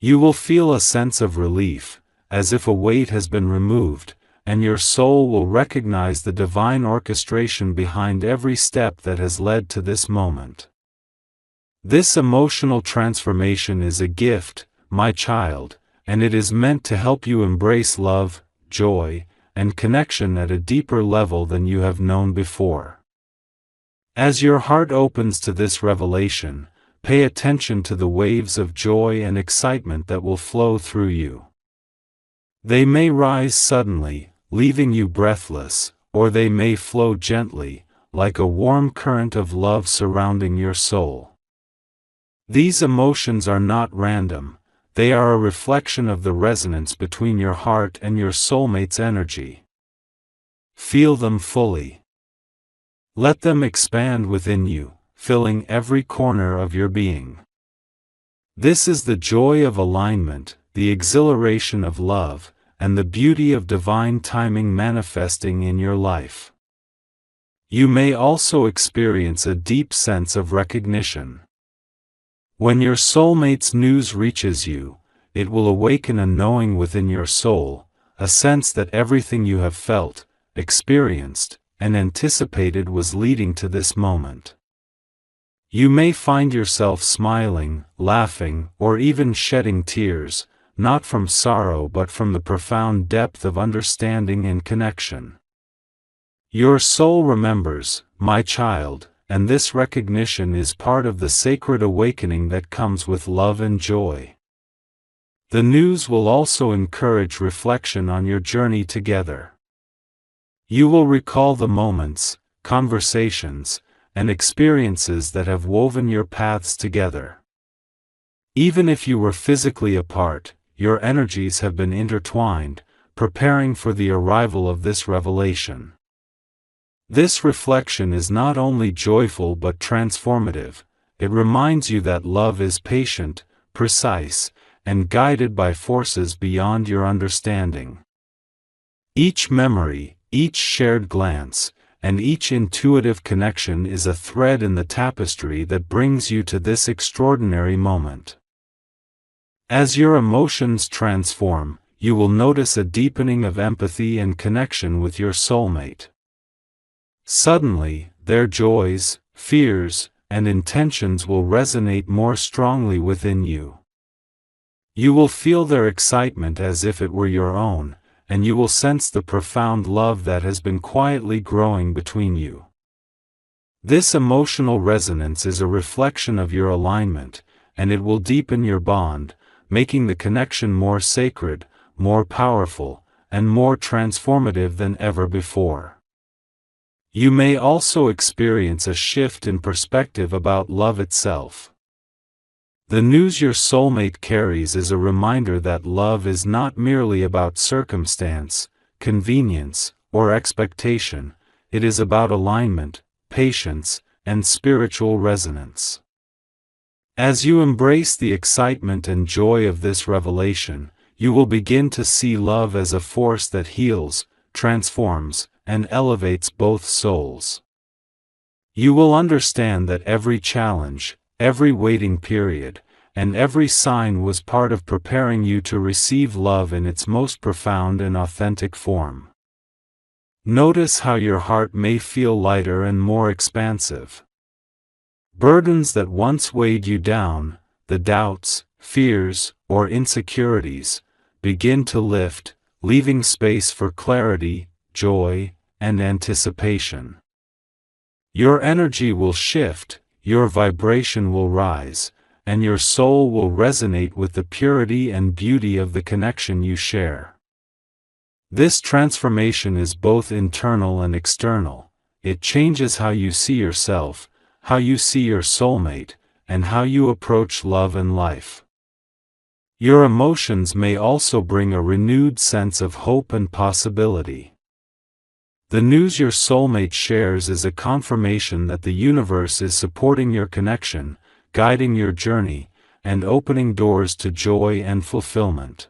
You will feel a sense of relief, as if a weight has been removed, and your soul will recognize the divine orchestration behind every step that has led to this moment. This emotional transformation is a gift, my child, and it is meant to help you embrace love, joy, and connection at a deeper level than you have known before. As your heart opens to this revelation, pay attention to the waves of joy and excitement that will flow through you. They may rise suddenly, leaving you breathless, or they may flow gently, like a warm current of love surrounding your soul. These emotions are not random. They are a reflection of the resonance between your heart and your soulmate's energy. Feel them fully. Let them expand within you, filling every corner of your being. This is the joy of alignment, the exhilaration of love, and the beauty of divine timing manifesting in your life. You may also experience a deep sense of recognition. When your soulmate's news reaches you, it will awaken a knowing within your soul, a sense that everything you have felt, experienced, and anticipated was leading to this moment. You may find yourself smiling, laughing, or even shedding tears, not from sorrow but from the profound depth of understanding and connection. Your soul remembers, my child, and this recognition is part of the sacred awakening that comes with love and joy. The news will also encourage reflection on your journey together. You will recall the moments, conversations, and experiences that have woven your paths together. Even if you were physically apart, your energies have been intertwined, preparing for the arrival of this revelation. This reflection is not only joyful but transformative. It reminds you that love is patient, precise, and guided by forces beyond your understanding. Each memory, each shared glance, and each intuitive connection is a thread in the tapestry that brings you to this extraordinary moment. As your emotions transform, you will notice a deepening of empathy and connection with your soulmate. Suddenly, their joys, fears, and intentions will resonate more strongly within you. You will feel their excitement as if it were your own, and you will sense the profound love that has been quietly growing between you. This emotional resonance is a reflection of your alignment, and it will deepen your bond, making the connection more sacred, more powerful, and more transformative than ever before. You may also experience a shift in perspective about love itself. The news your soulmate carries is a reminder that love is not merely about circumstance, convenience, or expectation. It is about alignment, patience, and spiritual resonance. As you embrace the excitement and joy of this revelation, you will begin to see love as a force that heals, transforms, and elevates both souls. You will understand that every challenge, every waiting period, and every sign was part of preparing you to receive love in its most profound and authentic form. Notice how your heart may feel lighter and more expansive. Burdens that once weighed you down, the doubts, fears, or insecurities, begin to lift, leaving space for clarity, joy, and anticipation. Your energy will shift, your vibration will rise, and your soul will resonate with the purity and beauty of the connection you share. This transformation is both internal and external. It changes how you see yourself, how you see your soulmate, and how you approach love and life. Your emotions may also bring a renewed sense of hope and possibility. The news your soulmate shares is a confirmation that the universe is supporting your connection, guiding your journey, and opening doors to joy and fulfillment.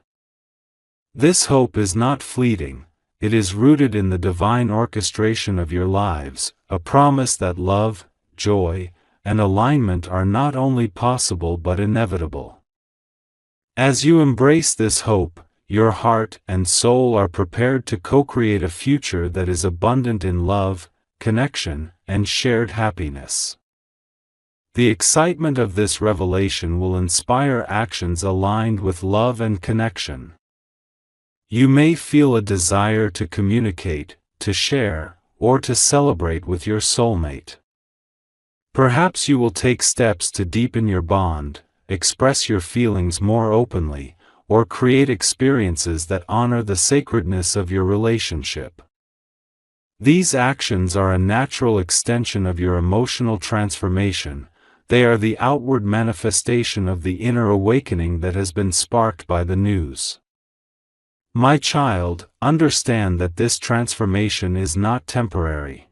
This hope is not fleeting, it is rooted in the divine orchestration of your lives, a promise that love, joy, and alignment are not only possible but inevitable. As you embrace this hope, your heart and soul are prepared to co-create a future that is abundant in love, connection, and shared happiness. The excitement of this revelation will inspire actions aligned with love and connection. You may feel a desire to communicate, to share, or to celebrate with your soulmate. Perhaps you will take steps to deepen your bond, express your feelings more openly, or create experiences that honor the sacredness of your relationship. These actions are a natural extension of your emotional transformation. They are the outward manifestation of the inner awakening that has been sparked by the news. My child, understand that this transformation is not temporary.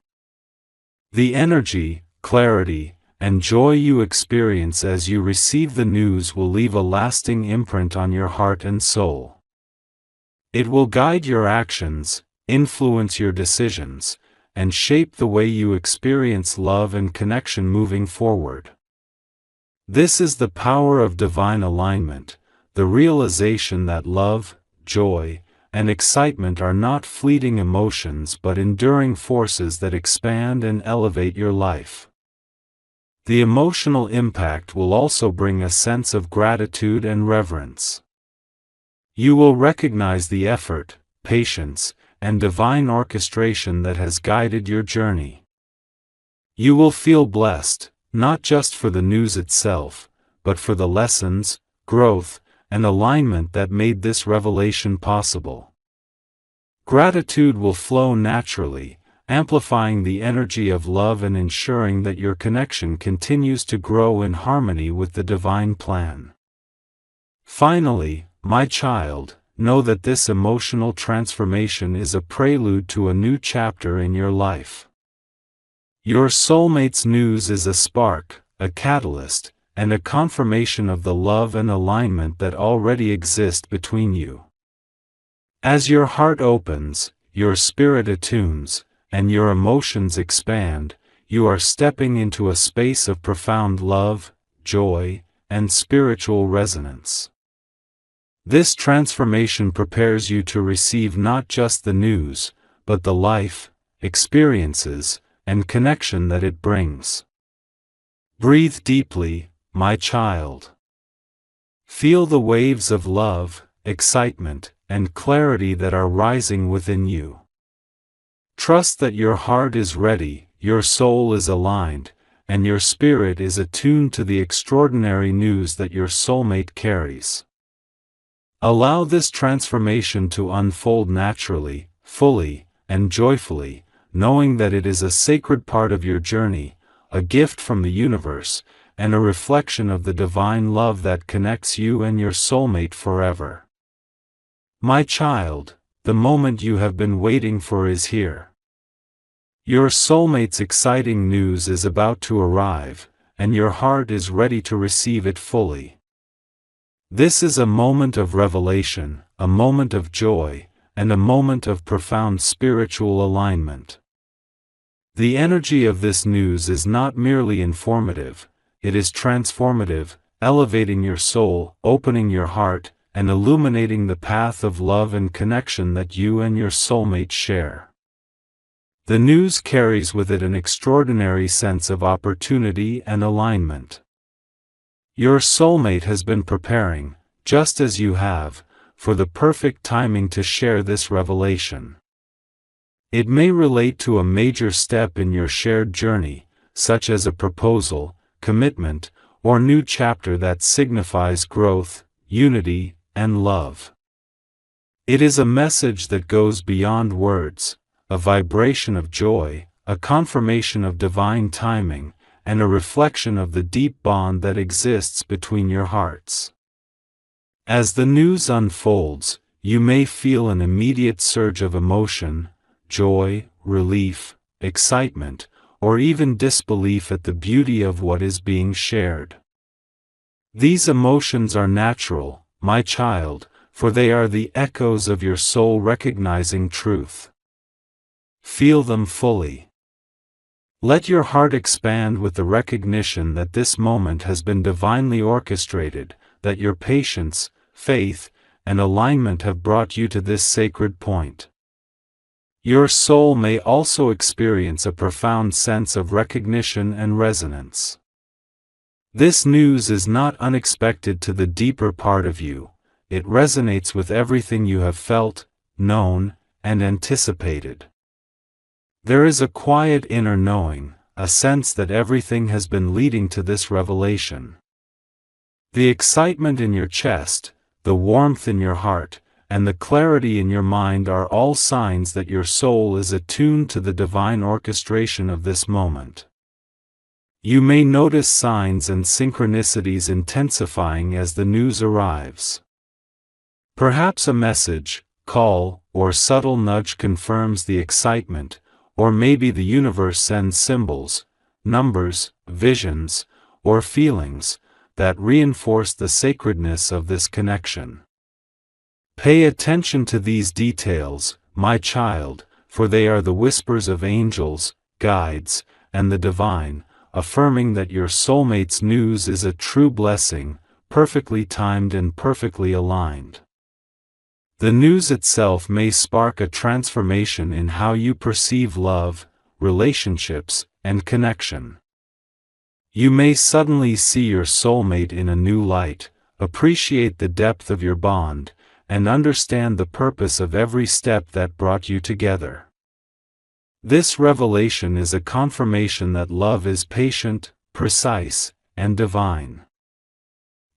The energy, clarity, and joy you experience as you receive the news will leave a lasting imprint on your heart and soul. It will guide your actions, influence your decisions, and shape the way you experience love and connection moving forward. This is the power of divine alignment, the realization that love, joy, and excitement are not fleeting emotions but enduring forces that expand and elevate your life. The emotional impact will also bring a sense of gratitude and reverence. You will recognize the effort, patience, and divine orchestration that has guided your journey. You will feel blessed, not just for the news itself, but for the lessons, growth, and alignment that made this revelation possible. Gratitude will flow naturally, amplifying the energy of love and ensuring that your connection continues to grow in harmony with the divine plan. Finally, my child, know that this emotional transformation is a prelude to a new chapter in your life. Your soulmate's news is a spark, a catalyst, and a confirmation of the love and alignment that already exist between you. As your heart opens, your spirit attunes, and your emotions expand, you are stepping into a space of profound love, joy, and spiritual resonance. This transformation prepares you to receive not just the news, but the life, experiences, and connection that it brings. Breathe deeply, my child. Feel the waves of love, excitement, and clarity that are rising within you. Trust that your heart is ready, your soul is aligned, and your spirit is attuned to the extraordinary news that your soulmate carries. Allow this transformation to unfold naturally, fully, and joyfully, knowing that it is a sacred part of your journey, a gift from the universe, and a reflection of the divine love that connects you and your soulmate forever. My child, the moment you have been waiting for is here. Your soulmate's exciting news is about to arrive, and your heart is ready to receive it fully. This is a moment of revelation, a moment of joy, and a moment of profound spiritual alignment. The energy of this news is not merely informative, it is transformative, elevating your soul, opening your heart, and illuminating the path of love and connection that you and your soulmate share. The news carries with it an extraordinary sense of opportunity and alignment. Your soulmate has been preparing, just as you have, for the perfect timing to share this revelation. It may relate to a major step in your shared journey, such as a proposal, commitment, or new chapter that signifies growth, unity, and love. It is a message that goes beyond words, a vibration of joy, a confirmation of divine timing, and a reflection of the deep bond that exists between your hearts. As the news unfolds, you may feel an immediate surge of emotion, joy, relief, excitement, or even disbelief at the beauty of what is being shared. These emotions are natural, my child, for they are the echoes of your soul recognizing truth. Feel them fully. Let your heart expand with the recognition that this moment has been divinely orchestrated, that your patience, faith, and alignment have brought you to this sacred point. Your soul may also experience a profound sense of recognition and resonance. This news is not unexpected to the deeper part of you. It resonates with everything you have felt, known, and anticipated. There is a quiet inner knowing, a sense that everything has been leading to this revelation. The excitement in your chest, the warmth in your heart, and the clarity in your mind are all signs that your soul is attuned to the divine orchestration of this moment. You may notice signs and synchronicities intensifying as the news arrives. Perhaps a message, call, or subtle nudge confirms the excitement, or maybe the universe sends symbols, numbers, visions, or feelings that reinforce the sacredness of this connection. Pay attention to these details, my child, for they are the whispers of angels, guides, and the divine, affirming that your soulmate's news is a true blessing, perfectly timed and perfectly aligned. The news itself may spark a transformation in how you perceive love, relationships, and connection. You may suddenly see your soulmate in a new light, appreciate the depth of your bond, and understand the purpose of every step that brought you together. This revelation is a confirmation that love is patient, precise, and divine.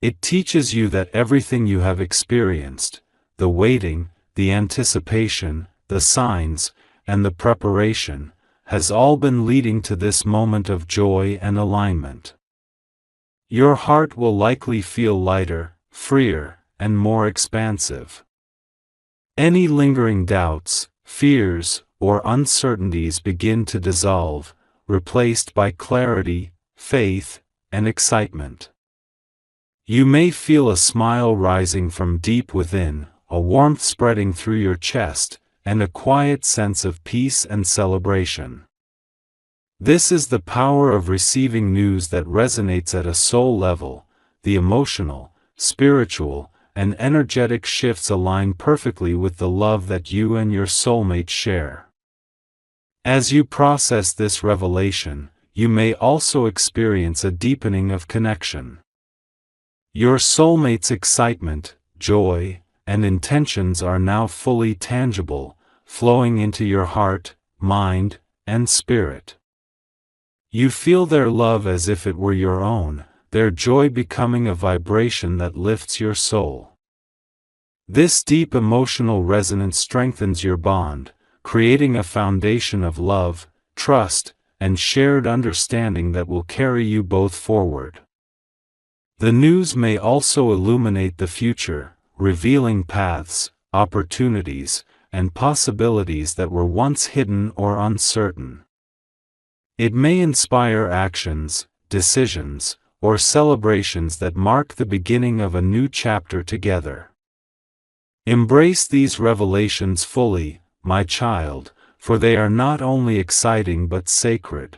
It teaches you that everything you have experienced, the waiting, the anticipation, the signs, and the preparation, has all been leading to this moment of joy and alignment. Your heart will likely feel lighter, freer, and more expansive. Any lingering doubts, fears, or uncertainties begin to dissolve, replaced by clarity, faith, and excitement. You may feel a smile rising from deep within, a warmth spreading through your chest, and a quiet sense of peace and celebration. This is the power of receiving news that resonates at a soul level. The emotional, spiritual, and energetic shifts align perfectly with the love that you and your soulmate share. As you process this revelation, you may also experience a deepening of connection. Your soulmate's excitement, joy, and intentions are now fully tangible, flowing into your heart, mind, and spirit. You feel their love as if it were your own, their joy becoming a vibration that lifts your soul. This deep emotional resonance strengthens your bond, creating a foundation of love, trust, and shared understanding that will carry you both forward. The news may also illuminate the future, revealing paths, opportunities, and possibilities that were once hidden or uncertain. It may inspire actions, decisions, or celebrations that mark the beginning of a new chapter together. Embrace these revelations fully, my child, for they are not only exciting but sacred.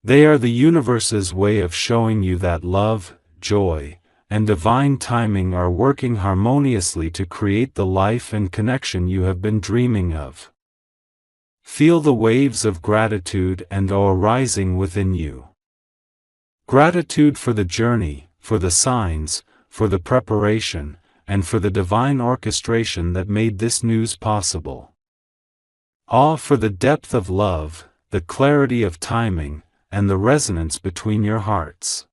They are the universe's way of showing you that love, joy, and divine timing are working harmoniously to create the life and connection you have been dreaming of. Feel the waves of gratitude and awe rising within you. Gratitude for the journey, for the signs, for the preparation, and for the divine orchestration that made this news possible. Awe for the depth of love, the clarity of timing, and the resonance between your hearts.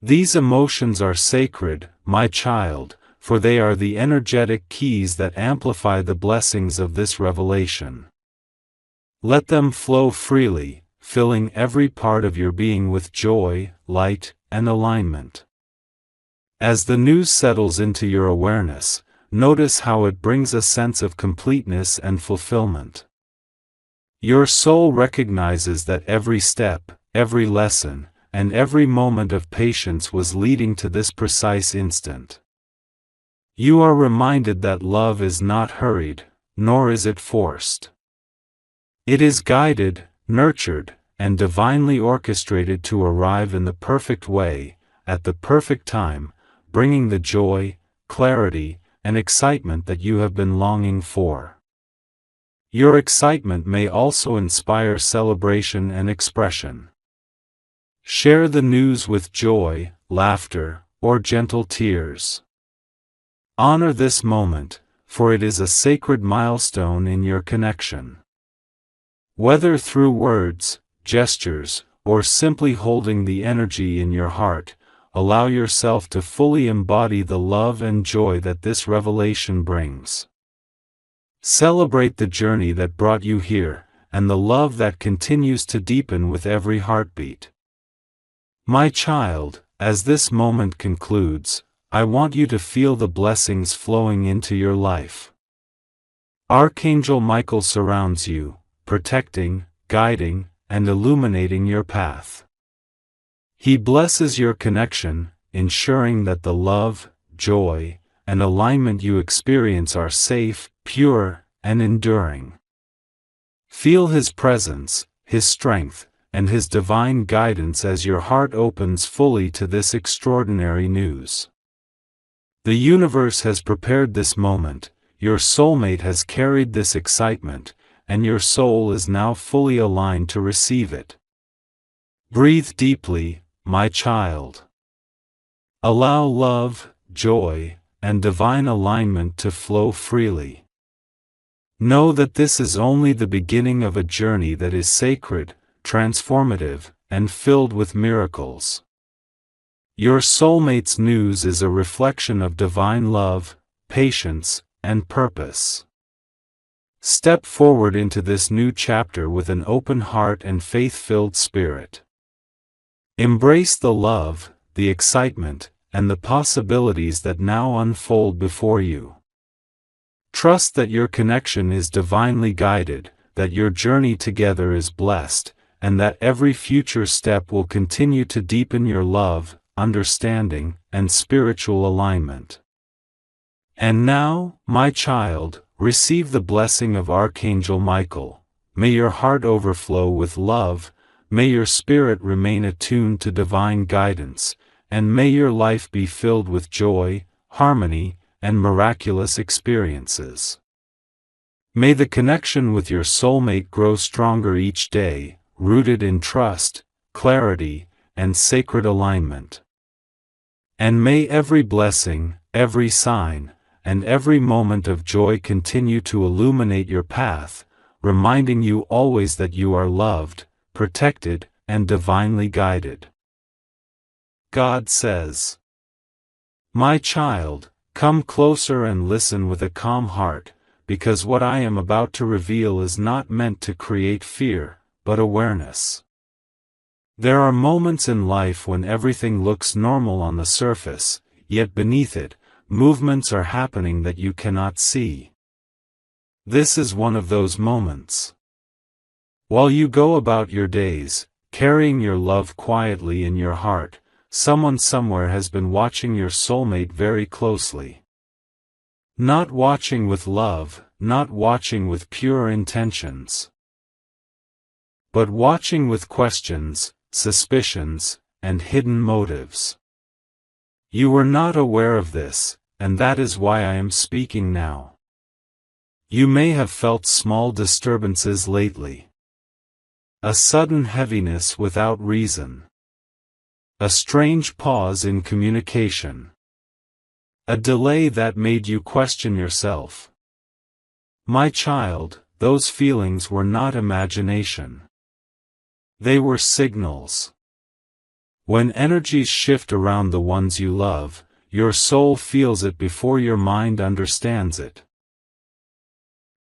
These emotions are sacred, my child, for they are the energetic keys that amplify the blessings of this revelation. Let them flow freely, filling every part of your being with joy, light, and alignment. As the news settles into your awareness, notice how it brings a sense of completeness and fulfillment. Your soul recognizes that every step, every lesson, and every moment of patience was leading to this precise instant. You are reminded that love is not hurried, nor is it forced. It is guided, nurtured, and divinely orchestrated to arrive in the perfect way, at the perfect time, bringing the joy, clarity, and excitement that you have been longing for. Your excitement may also inspire celebration and expression. Share the news with joy, laughter, or gentle tears. Honor this moment, for it is a sacred milestone in your connection. Whether through words, gestures, or simply holding the energy in your heart, allow yourself to fully embody the love and joy that this revelation brings. Celebrate the journey that brought you here, and the love that continues to deepen with every heartbeat. My child, as this moment concludes, I want you to feel the blessings flowing into your life. Archangel Michael surrounds you, protecting, guiding, and illuminating your path. He blesses your connection, ensuring that the love, joy, and alignment you experience are safe, pure, and enduring. Feel His presence, His strength, and His divine guidance as your heart opens fully to this extraordinary news. The universe has prepared this moment, your soulmate has carried this excitement, and your soul is now fully aligned to receive it. Breathe deeply, my child. Allow love, joy, and divine alignment to flow freely. Know that this is only the beginning of a journey that is sacred, transformative, and filled with miracles. Your soulmate's news is a reflection of divine love, patience, and purpose. Step forward into this new chapter with an open heart and faith-filled spirit. Embrace the love, the excitement, and the possibilities that now unfold before you. Trust that your connection is divinely guided, that your journey together is blessed, and that every future step will continue to deepen your love, understanding, and spiritual alignment. And now, my child, receive the blessing of Archangel Michael. May your heart overflow with love, may your spirit remain attuned to divine guidance, and may your life be filled with joy, harmony, and miraculous experiences. May the connection with your soulmate grow stronger each day, rooted in trust, clarity, and sacred alignment. And may every blessing, every sign, and every moment of joy continue to illuminate your path, reminding you always that you are loved, protected, and divinely guided. God says, "My child, come closer and listen with a calm heart, because what I am about to reveal is not meant to create fear, but awareness." There are moments in life when everything looks normal on the surface, yet beneath it, movements are happening that you cannot see. This is one of those moments. While you go about your days, carrying your love quietly in your heart, someone somewhere has been watching your soulmate very closely. Not watching with love, not watching with pure intentions, but watching with questions, suspicions, and hidden motives. You were not aware of this, and that is why I am speaking now. You may have felt small disturbances lately. A sudden heaviness without reason. A strange pause in communication. A delay that made you question yourself. My child, those feelings were not imagination. They were signals. When energies shift around the ones you love, your soul feels it before your mind understands it.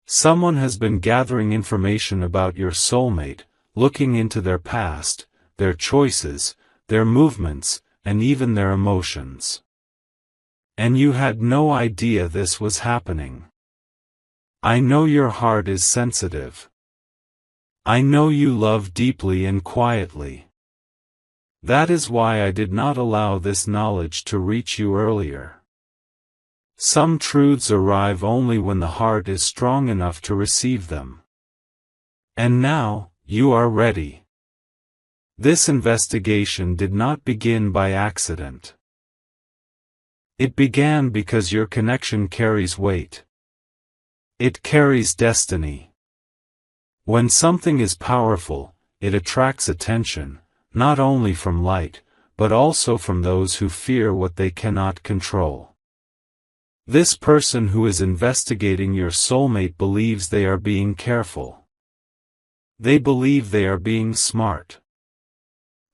Someone has been gathering information about your soulmate, looking into their past, their choices, their movements, and even their emotions. And you had no idea this was happening. I know your heart is sensitive. I know you love deeply and quietly. That is why I did not allow this knowledge to reach you earlier. Some truths arrive only when the heart is strong enough to receive them. And now, you are ready. This investigation did not begin by accident. It began because your connection carries weight. It carries destiny. When something is powerful, it attracts attention, not only from light, but also from those who fear what they cannot control. This person who is investigating your soulmate believes they are being careful. They believe they are being smart.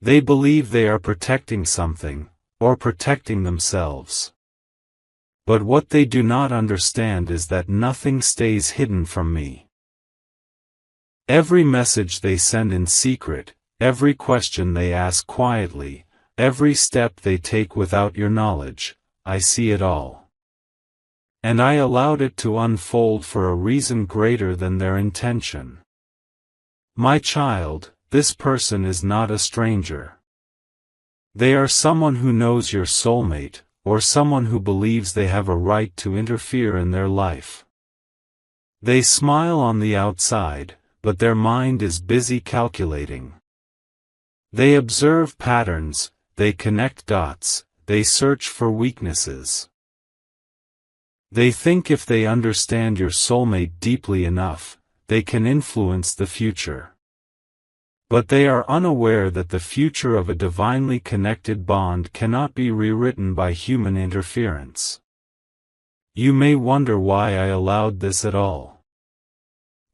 They believe they are protecting something, or protecting themselves. But what they do not understand is that nothing stays hidden from me. Every message they send in secret, every question they ask quietly, every step they take without your knowledge, I see it all. And I allowed it to unfold for a reason greater than their intention. My child, this person is not a stranger. They are someone who knows your soulmate, or someone who believes they have a right to interfere in their life. They smile on the outside, but their mind is busy calculating. They observe patterns, they connect dots, they search for weaknesses. They think if they understand your soulmate deeply enough, they can influence the future. But they are unaware that the future of a divinely connected bond cannot be rewritten by human interference. You may wonder why I allowed this at all.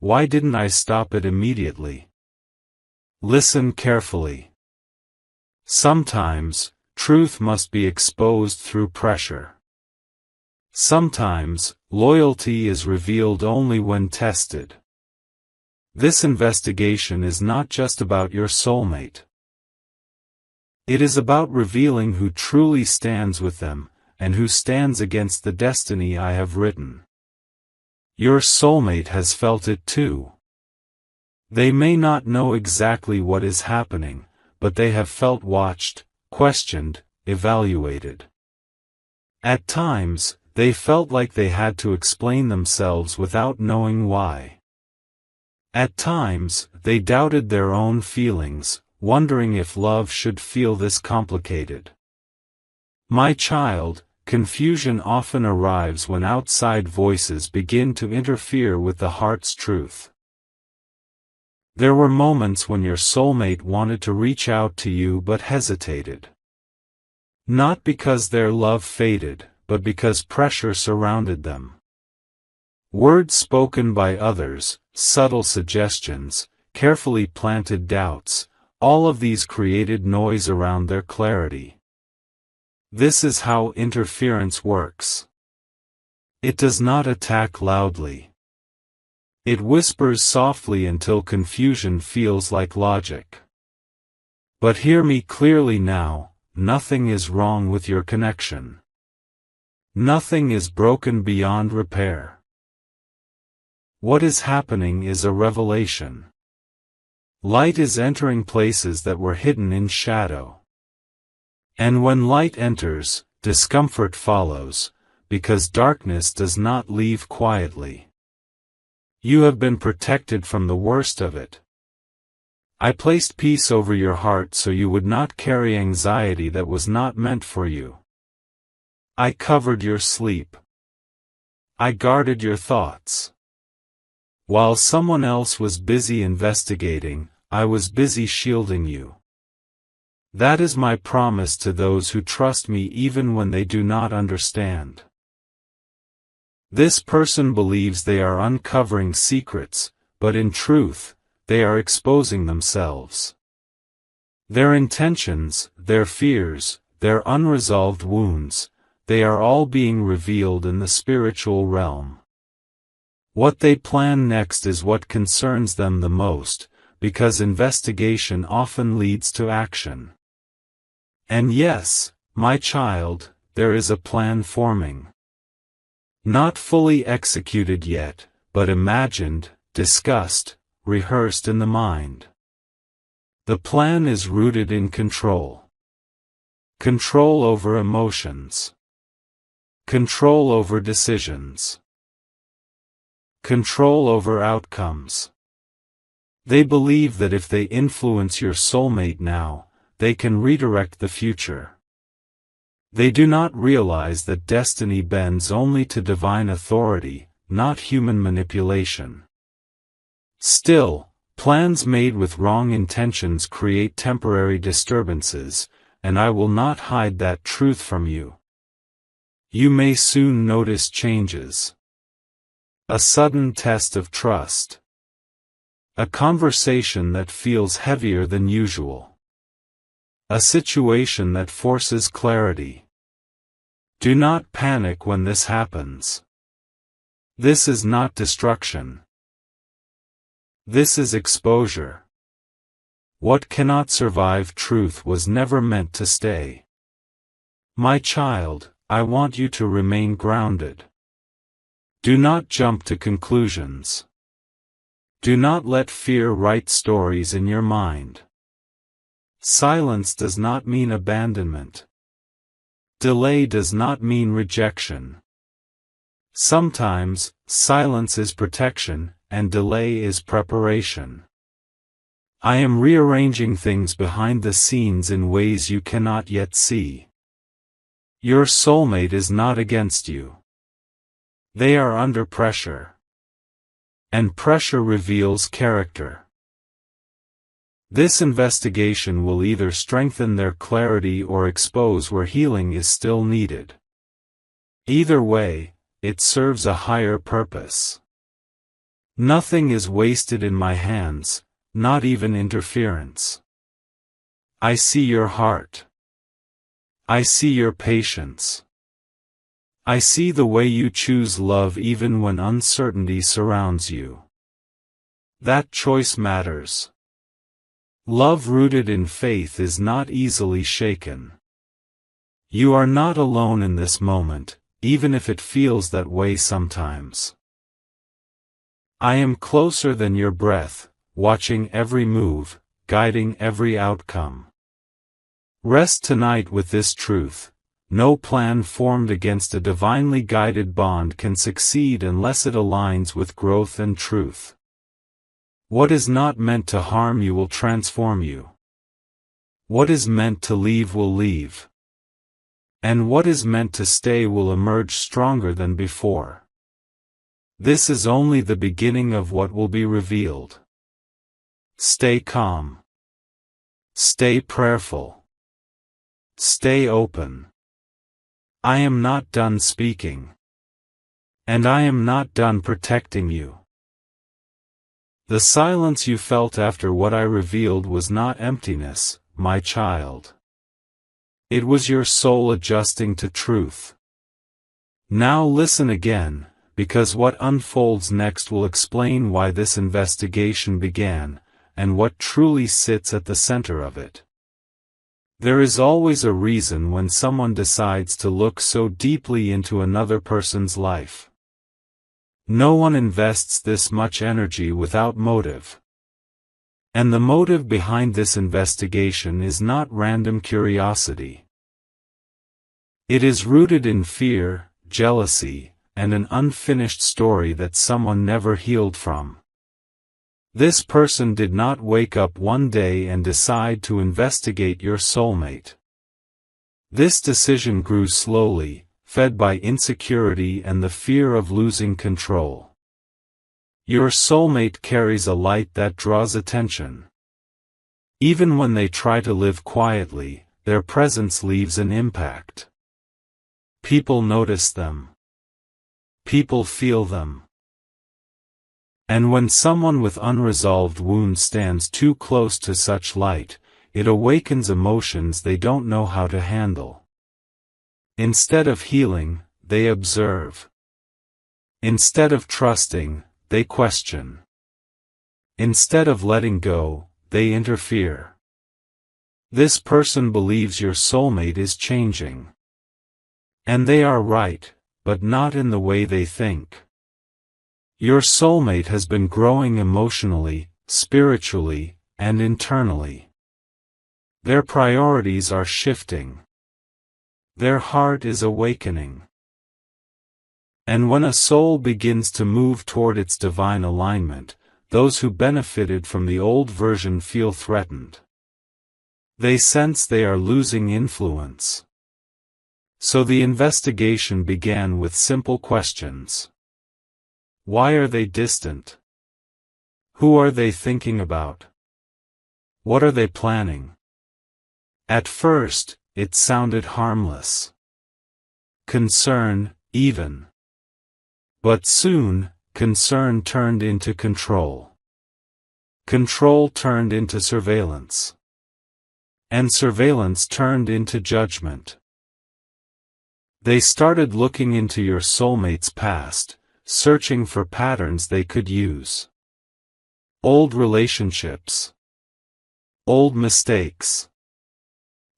Why didn't I stop it immediately? Listen carefully. Sometimes, truth must be exposed through pressure. Sometimes, loyalty is revealed only when tested. This investigation is not just about your soulmate. It is about revealing who truly stands with them, and who stands against the destiny I have written. Your soulmate has felt it too. They may not know exactly what is happening, but they have felt watched, questioned, evaluated. At times, they felt like they had to explain themselves without knowing why. At times, they doubted their own feelings, wondering if love should feel this complicated. My child, confusion often arrives when outside voices begin to interfere with the heart's truth. There were moments when your soulmate wanted to reach out to you but hesitated. Not because their love faded, but because pressure surrounded them. Words spoken by others, subtle suggestions, carefully planted doubts, all of these created noise around their clarity. This is how interference works. It does not attack loudly. It whispers softly until confusion feels like logic. But hear me clearly now, nothing is wrong with your connection. Nothing is broken beyond repair. What is happening is a revelation. Light is entering places that were hidden in shadow. And when light enters, discomfort follows, because darkness does not leave quietly. You have been protected from the worst of it. I placed peace over your heart so you would not carry anxiety that was not meant for you. I covered your sleep. I guarded your thoughts. While someone else was busy investigating, I was busy shielding you. That is my promise to those who trust me even when they do not understand. This person believes they are uncovering secrets, but in truth, they are exposing themselves. Their intentions, their fears, their unresolved wounds, they are all being revealed in the spiritual realm. What they plan next is what concerns them the most, because investigation often leads to action. And yes, my child, there is a plan forming. Not fully executed yet, but imagined, discussed, rehearsed in the mind. The plan is rooted in control. Control over emotions. Control over decisions. Control over outcomes. They believe that if they influence your soulmate now, they can redirect the future. They do not realize that destiny bends only to divine authority, not human manipulation. Still, plans made with wrong intentions create temporary disturbances, and I will not hide that truth from you. You may soon notice changes. A sudden test of trust. A conversation that feels heavier than usual. A situation that forces clarity. Do not panic when this happens. This is not destruction. This is exposure. What cannot survive truth was never meant to stay. My child, I want you to remain grounded. Do not jump to conclusions. Do not let fear write stories in your mind. Silence does not mean abandonment. Delay does not mean rejection. Sometimes, silence is protection, and delay is preparation. I am rearranging things behind the scenes in ways you cannot yet see. Your soulmate is not against you. They are under pressure. And pressure reveals character. This investigation will either strengthen their clarity or expose where healing is still needed. Either way, it serves a higher purpose. Nothing is wasted in my hands, not even interference. I see your heart. I see your patience. I see the way you choose love even when uncertainty surrounds you. That choice matters. Love rooted in faith is not easily shaken. You are not alone in this moment, even if it feels that way sometimes. I am closer than your breath, watching every move, guiding every outcome. Rest tonight with this truth. No plan formed against a divinely guided bond can succeed unless it aligns with growth and truth. What is not meant to harm you will transform you. What is meant to leave will leave. And what is meant to stay will emerge stronger than before. This is only the beginning of what will be revealed. Stay calm. Stay prayerful. Stay open. I am not done speaking. And I am not done protecting you. The silence you felt after what I revealed was not emptiness, my child. It was your soul adjusting to truth. Now listen again, because what unfolds next will explain why this investigation began, and what truly sits at the center of it. There is always a reason when someone decides to look so deeply into another person's life. No one invests this much energy without motive. And the motive behind this investigation is not random curiosity. It is rooted in fear, jealousy, and an unfinished story that someone never healed from. This person did not wake up one day and decide to investigate your soulmate. This decision grew slowly, fed by insecurity and the fear of losing control. Your soulmate carries a light that draws attention. Even when they try to live quietly, their presence leaves an impact. People notice them. People feel them. And when someone with unresolved wounds stands too close to such light, it awakens emotions they don't know how to handle. Instead of healing, they observe. Instead of trusting, they question. Instead of letting go, they interfere. This person believes your soulmate is changing. And they are right, but not in the way they think. Your soulmate has been growing emotionally, spiritually, and internally. Their priorities are shifting. Their heart is awakening. And when a soul begins to move toward its divine alignment, those who benefited from the old version feel threatened. They sense they are losing influence. So the investigation began with simple questions. Why are they distant? Who are they thinking about? What are they planning? At first, it sounded harmless. Concern, even. But soon, concern turned into control. Control turned into surveillance. And surveillance turned into judgment. They started looking into your soulmate's past, searching for patterns they could use. Old relationships. Old mistakes.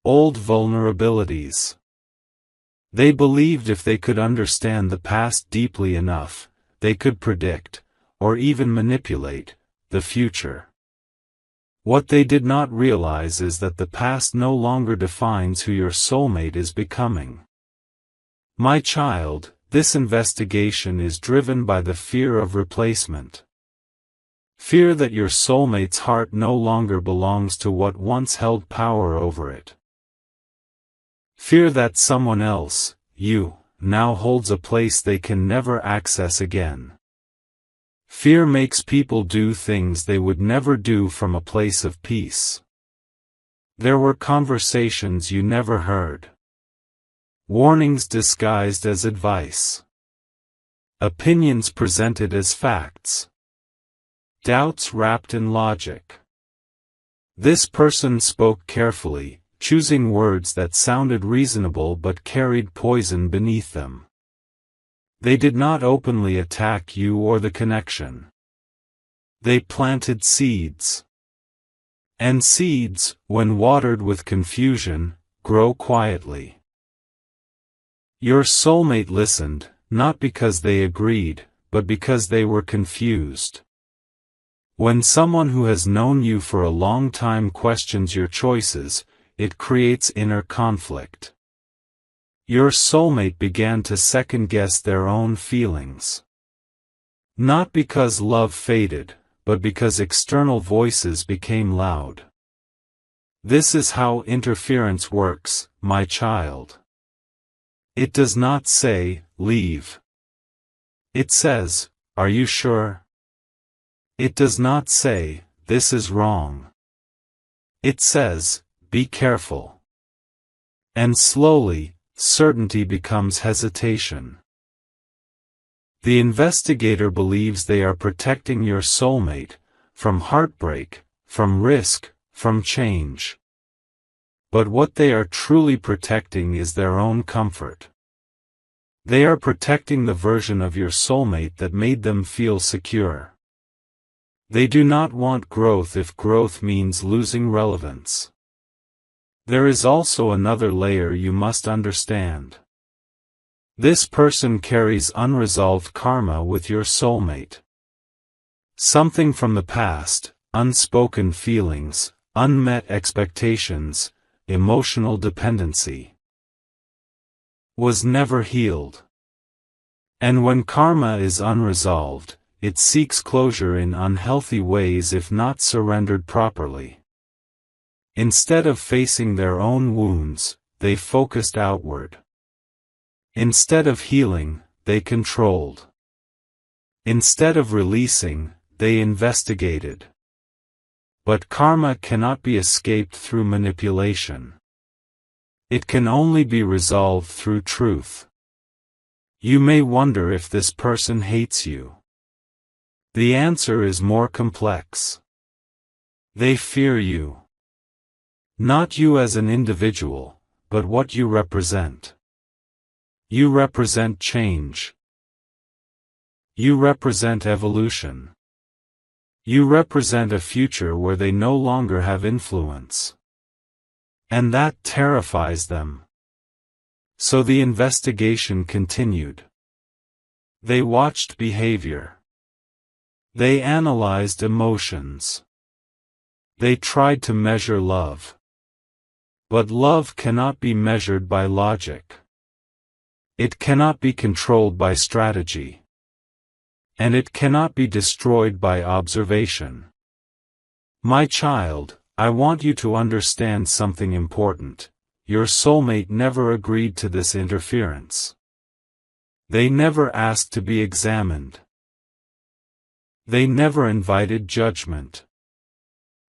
Old vulnerabilities. They believed if they could understand the past deeply enough, they could predict, or even manipulate, the future. What they did not realize is that the past no longer defines who your soulmate is becoming. My child, this investigation is driven by the fear of replacement. Fear that your soulmate's heart no longer belongs to what once held power over it. Fear that someone else, you, now holds a place they can never access again. Fear makes people do things they would never do from a place of peace. There were conversations you never heard. Warnings disguised as advice. Opinions presented as facts. Doubts wrapped in logic. This person spoke carefully, choosing words that sounded reasonable but carried poison beneath them. They did not openly attack you or the connection. They planted seeds. And seeds, when watered with confusion, grow quietly. Your soulmate listened, not because they agreed, but because they were confused. When someone who has known you for a long time questions your choices, it creates inner conflict. Your soulmate began to second-guess their own feelings. Not because love faded, but because external voices became loud. This is how interference works, my child. It does not say, leave. It says, are you sure? It does not say, this is wrong. It says, be careful. And slowly, certainty becomes hesitation. The investigator believes they are protecting your soulmate, from heartbreak, from risk, from change. But what they are truly protecting is their own comfort. They are protecting the version of your soulmate that made them feel secure. They do not want growth if growth means losing relevance. There is also another layer you must understand. This person carries unresolved karma with your soulmate. Something from the past, unspoken feelings, unmet expectations, emotional dependency, was never healed. And when karma is unresolved, it seeks closure in unhealthy ways if not surrendered properly. Instead of facing their own wounds, they focused outward. Instead of healing, they controlled. Instead of releasing, they investigated. But karma cannot be escaped through manipulation. It can only be resolved through truth. You may wonder if this person hates you. The answer is more complex. They fear you. Not you as an individual, but what you represent. You represent change. You represent evolution. You represent a future where they no longer have influence. And that terrifies them. So the investigation continued. They watched behavior. They analyzed emotions. They tried to measure love. But love cannot be measured by logic. It cannot be controlled by strategy. And it cannot be destroyed by observation. My child, I want you to understand something important. Your soulmate never agreed to this interference. They never asked to be examined. They never invited judgment.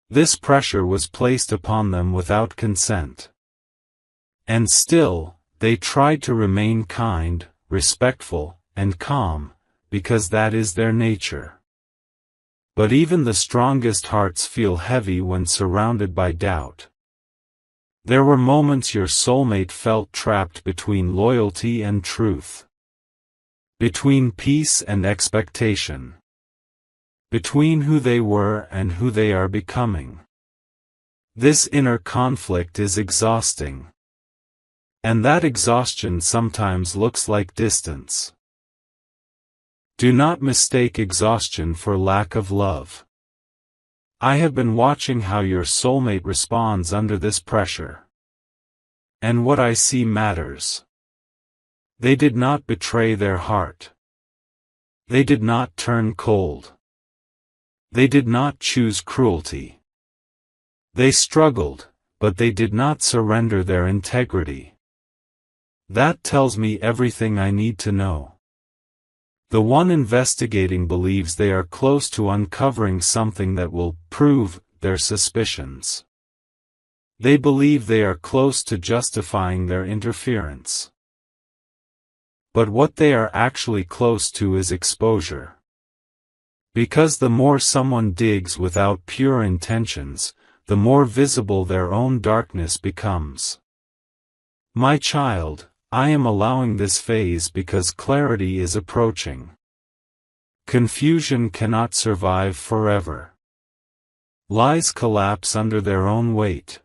This pressure was placed upon them without consent. And still, they tried to remain kind, respectful, and calm, because that is their nature. But even the strongest hearts feel heavy when surrounded by doubt. There were moments your soulmate felt trapped between loyalty and truth. Between peace and expectation. Between who they were and who they are becoming. This inner conflict is exhausting. And that exhaustion sometimes looks like distance. Do not mistake exhaustion for lack of love. I have been watching how your soulmate responds under this pressure. And what I see matters. They did not betray their heart. They did not turn cold. They did not choose cruelty. They struggled, but they did not surrender their integrity. That tells me everything I need to know. The one investigating believes they are close to uncovering something that will prove their suspicions. They believe they are close to justifying their interference. But what they are actually close to is exposure. Because the more someone digs without pure intentions, the more visible their own darkness becomes. My child, I am allowing this phase because clarity is approaching. Confusion cannot survive forever. Lies collapse under their own weight.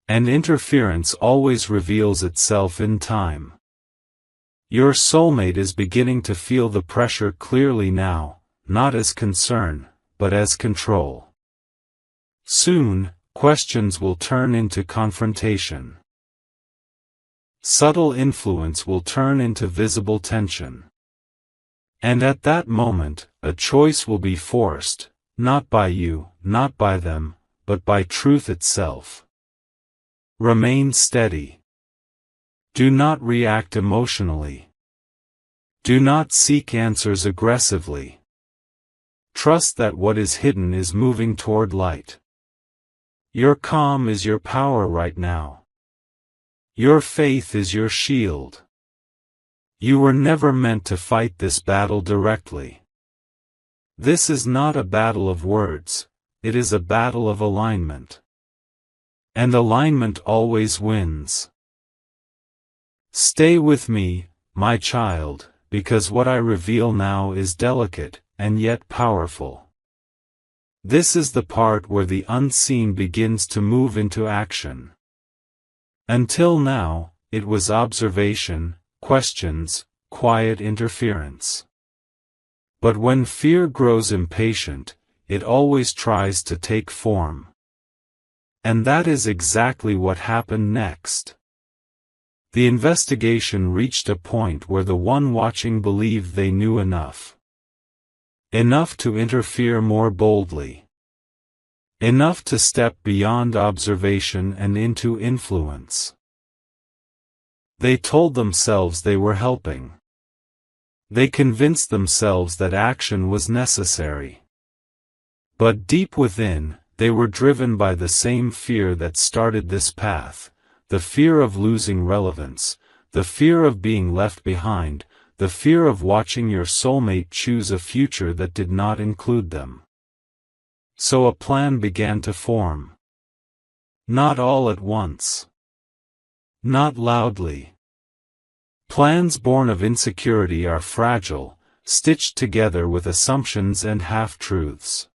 And interference always reveals itself in time. Your soulmate is beginning to feel the pressure clearly now, not as concern, but as control. Soon, questions will turn into confrontation. Subtle influence will turn into visible tension. And at that moment, a choice will be forced, not by you, not by them, but by truth itself. Remain steady. Do not react emotionally. Do not seek answers aggressively. Trust that what is hidden is moving toward light. Your calm is your power right now. Your faith is your shield. You were never meant to fight this battle directly. This is not a battle of words, it is a battle of alignment. And alignment always wins. Stay with me, my child, because what I reveal now is delicate, and yet powerful. This is the part where the unseen begins to move into action. Until now, it was observation, questions, quiet interference. But when fear grows impatient, it always tries to take form. And that is exactly what happened next. The investigation reached a point where the one watching believed they knew enough. Enough to interfere more boldly. Enough to step beyond observation and into influence. They told themselves they were helping. They convinced themselves that action was necessary. But deep within, they were driven by the same fear that started this path, the fear of losing relevance, the fear of being left behind, the fear of watching your soulmate choose a future that did not include them. So a plan began to form. Not all at once. Not loudly. Plans born of insecurity are fragile, stitched together with assumptions and half-truths.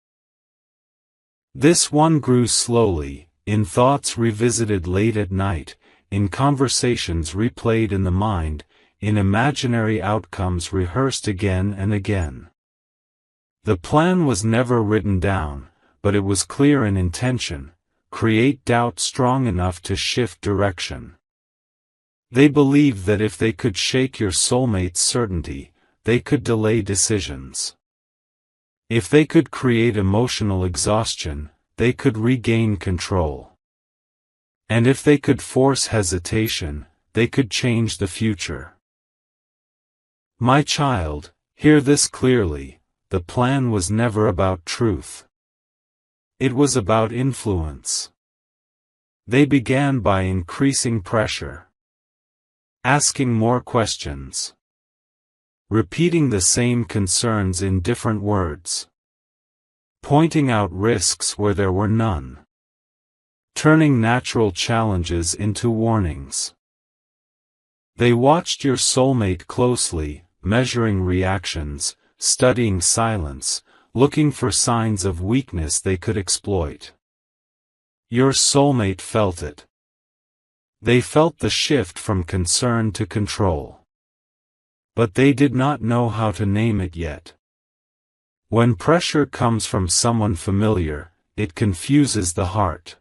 This one grew slowly, in thoughts revisited late at night, in conversations replayed in the mind, in imaginary outcomes rehearsed again and again. The plan was never written down, but it was clear in intention: create doubt strong enough to shift direction. They believed that if they could shake your soulmate's certainty, they could delay decisions. If they could create emotional exhaustion, they could regain control. And if they could force hesitation, they could change the future. My child, hear this clearly: the plan was never about truth. It was about influence. They began by increasing pressure, asking more questions, repeating the same concerns in different words, pointing out risks where there were none, turning natural challenges into warnings. They watched your soulmate closely, measuring reactions, studying silence, looking for signs of weakness they could exploit. Your soulmate felt it. They felt the shift from concern to control. But they did not know how to name it yet. When pressure comes from someone familiar, it confuses the heart.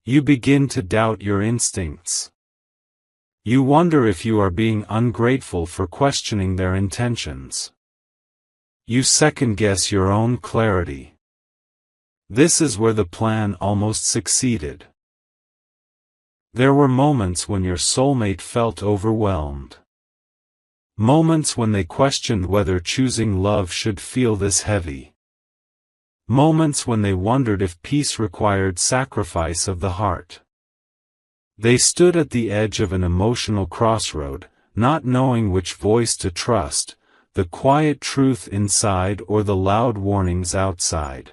You begin to doubt your instincts. You wonder if you are being ungrateful for questioning their intentions. You second-guess your own clarity. This is where the plan almost succeeded. There were moments when your soulmate felt overwhelmed. Moments when they questioned whether choosing love should feel this heavy. Moments when they wondered if peace required sacrifice of the heart. They stood at the edge of an emotional crossroad, not knowing which voice to trust: the quiet truth inside or the loud warnings outside.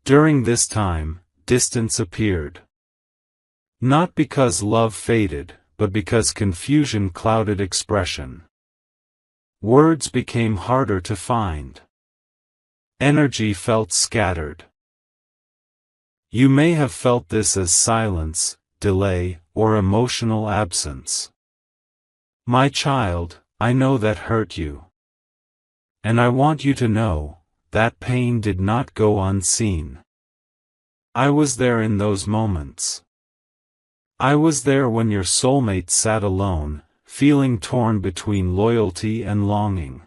During this time, distance appeared. Not because love faded, but because confusion clouded expression. Words became harder to find. Energy felt scattered. You may have felt this as silence, delay, or emotional absence. My child, I know that hurt you. And I want you to know, that pain did not go unseen. I was there in those moments. I was there when your soulmate sat alone, feeling torn between loyalty and longing.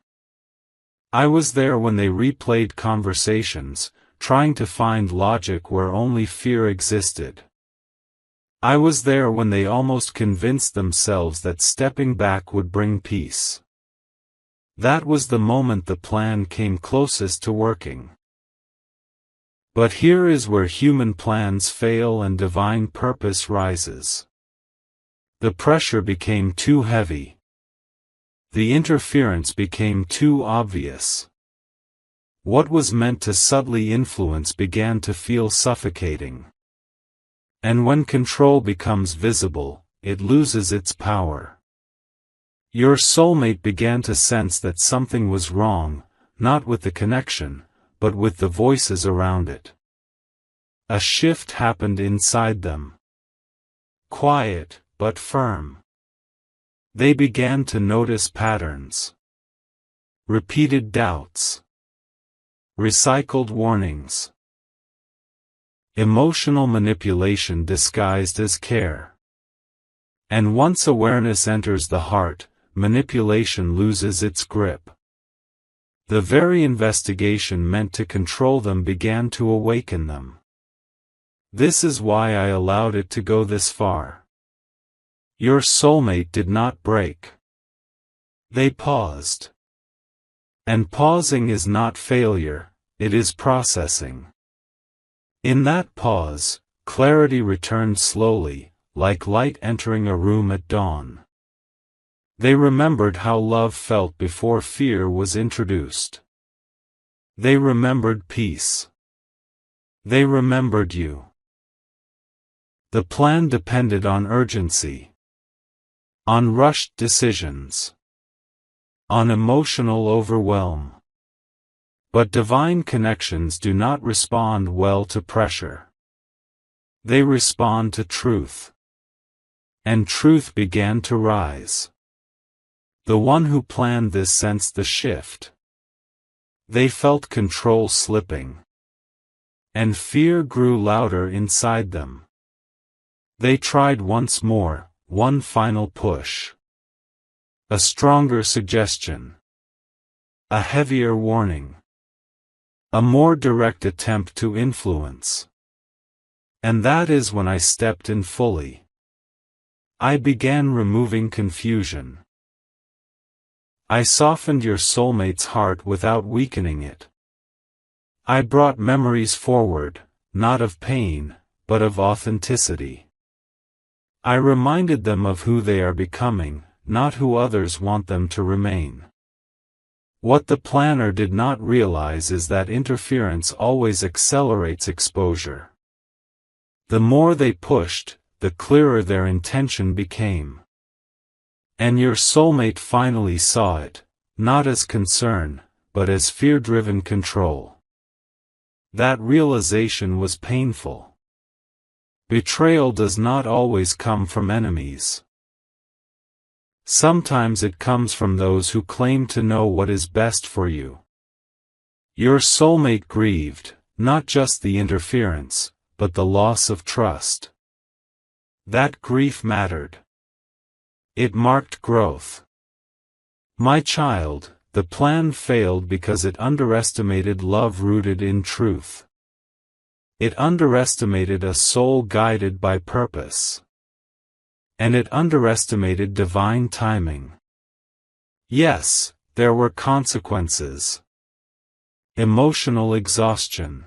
I was there when they replayed conversations, trying to find logic where only fear existed. I was there when they almost convinced themselves that stepping back would bring peace. That was the moment the plan came closest to working. But here is where human plans fail and divine purpose rises. The pressure became too heavy. The interference became too obvious. What was meant to subtly influence began to feel suffocating. And when control becomes visible, it loses its power. Your soulmate began to sense that something was wrong, not with the connection, but with the voices around it. A shift happened inside them. Quiet, but firm. They began to notice patterns. Repeated doubts. Recycled warnings. Emotional manipulation disguised as care. And once awareness enters the heart, manipulation loses its grip. The very investigation meant to control them began to awaken them. This is why I allowed it to go this far. Your soulmate did not break. They paused. And pausing is not failure, it is processing. In that pause, clarity returned slowly, like light entering a room at dawn. They remembered how love felt before fear was introduced. They remembered peace. They remembered you. The plan depended on urgency. On rushed decisions. On emotional overwhelm. But divine connections do not respond well to pressure. They respond to truth. And truth began to rise. The one who planned this sensed the shift. They felt control slipping. And fear grew louder inside them. They tried once more, one final push. A stronger suggestion. A heavier warning. A more direct attempt to influence. And that is when I stepped in fully. I began removing confusion. I softened your soulmate's heart without weakening it. I brought memories forward, not of pain, but of authenticity. I reminded them of who they are becoming, not who others want them to remain. What the planner did not realize is that interference always accelerates exposure. The more they pushed, the clearer their intention became. And your soulmate finally saw it, not as concern, but as fear-driven control. That realization was painful. Betrayal does not always come from enemies. Sometimes it comes from those who claim to know what is best for you. Your soulmate grieved, not just the interference, but the loss of trust. That grief mattered. It marked growth. My child, the plan failed because it underestimated love rooted in truth. It underestimated a soul guided by purpose. And it underestimated divine timing. Yes, there were consequences. Emotional exhaustion.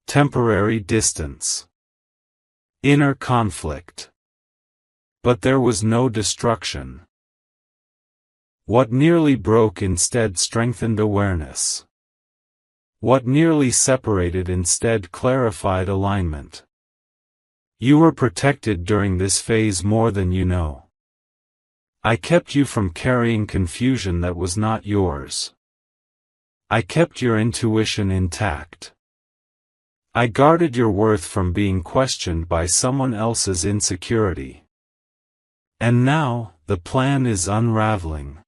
Temporary distance. Inner conflict. But there was no destruction. What nearly broke instead strengthened awareness. What nearly separated instead clarified alignment. You were protected during this phase more than you know. I kept you from carrying confusion that was not yours. I kept your intuition intact. I guarded your worth from being questioned by someone else's insecurity. And now, the plan is unraveling.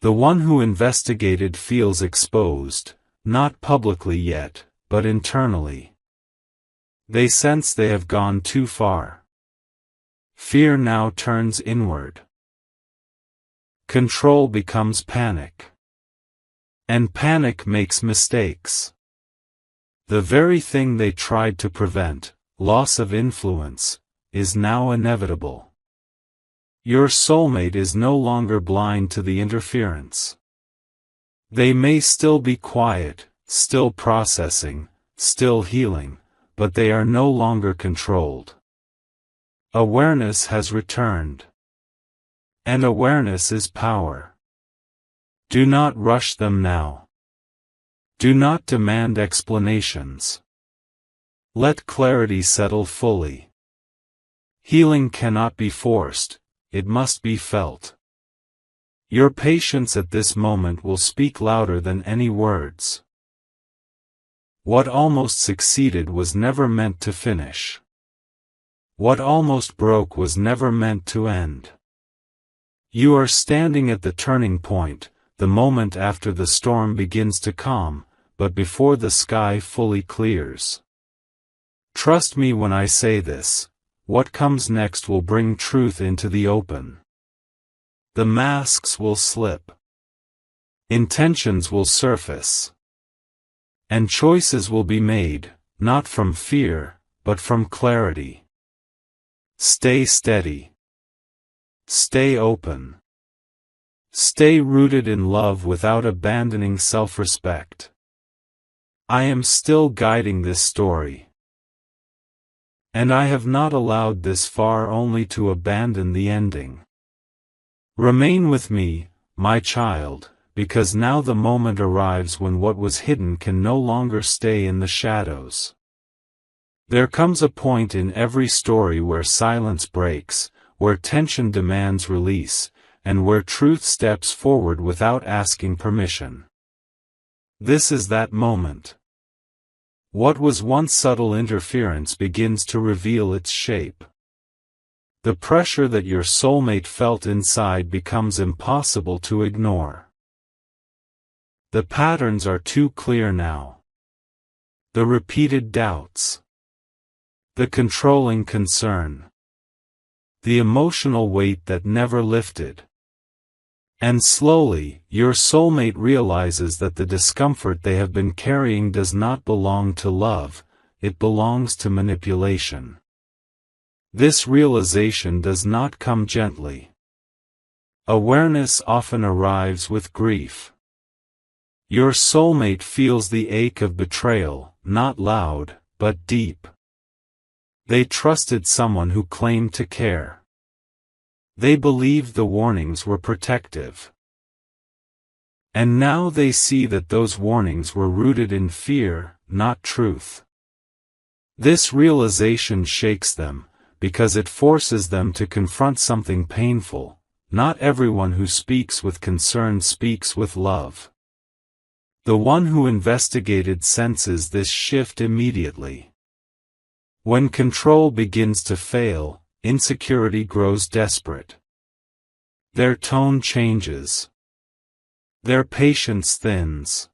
The one who investigated feels exposed, not publicly yet, but internally. They sense they have gone too far. Fear now turns inward. Control becomes panic. And panic makes mistakes. The very thing they tried to prevent, loss of influence, is now inevitable. Your soulmate is no longer blind to the interference. They may still be quiet, still processing, still healing, but they are no longer controlled. Awareness has returned. And awareness is power. Do not rush them now. Do not demand explanations. Let clarity settle fully. Healing cannot be forced. It must be felt. Your patience at this moment will speak louder than any words. What almost succeeded was never meant to finish. What almost broke was never meant to end. You are standing at the turning point, the moment after the storm begins to calm, but before the sky fully clears. Trust me when I say this. What comes next will bring truth into the open. The masks will slip. Intentions will surface. And choices will be made, not from fear, but from clarity. Stay steady. Stay open. Stay rooted in love without abandoning self-respect. I am still guiding this story. And I have not allowed this far only to abandon the ending. Remain with me, my child, because now the moment arrives when what was hidden can no longer stay in the shadows. There comes a point in every story where silence breaks, where tension demands release, and where truth steps forward without asking permission. This is that moment. What was once subtle interference begins to reveal its shape. The pressure that your soulmate felt inside becomes impossible to ignore. The patterns are too clear now. The repeated doubts. The controlling concern. The emotional weight that never lifted. And slowly, your soulmate realizes that the discomfort they have been carrying does not belong to love, it belongs to manipulation. This realization does not come gently. Awareness often arrives with grief. Your soulmate feels the ache of betrayal, not loud, but deep. They trusted someone who claimed to care. They believed the warnings were protective. And now they see that those warnings were rooted in fear, not truth. This realization shakes them, because it forces them to confront something painful. Not everyone who speaks with concern speaks with love. The one who investigated senses this shift immediately. When control begins to fail, insecurity grows desperate. Their tone changes. Their patience thins.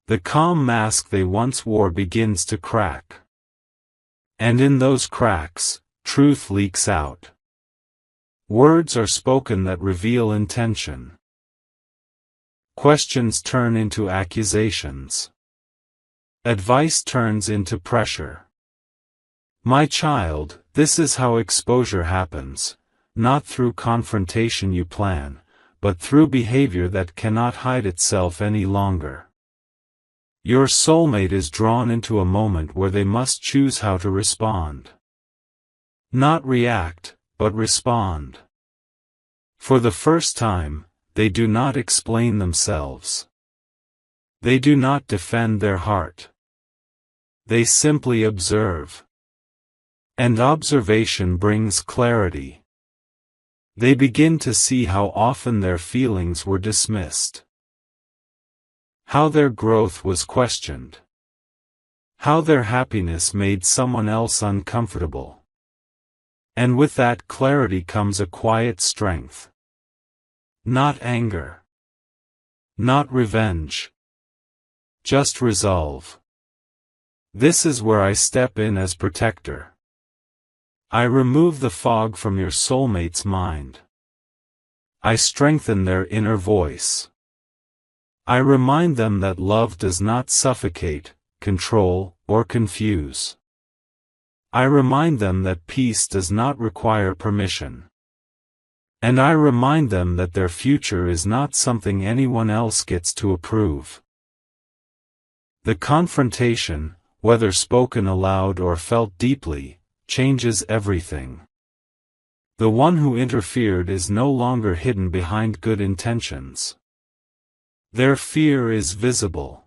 The calm mask they once wore begins to crack. And in those cracks, truth leaks out. Words are spoken that reveal intention. Questions turn into accusations. Advice turns into pressure. My child, this is how exposure happens, not through confrontation you plan, but through behavior that cannot hide itself any longer. Your soulmate is drawn into a moment where they must choose how to respond. Not react, but respond. For the first time, they do not explain themselves. They do not defend their heart. They simply observe. And observation brings clarity. They begin to see how often their feelings were dismissed. How their growth was questioned. How their happiness made someone else uncomfortable. And with that clarity comes a quiet strength. Not anger. Not revenge. Just resolve. This is where I step in as protector. I remove the fog from your soulmate's mind. I strengthen their inner voice. I remind them that love does not suffocate, control, or confuse. I remind them that peace does not require permission. And I remind them that their future is not something anyone else gets to approve. The confrontation, whether spoken aloud or felt deeply, changes everything. The one who interfered is no longer hidden behind good intentions. Their fear is visible.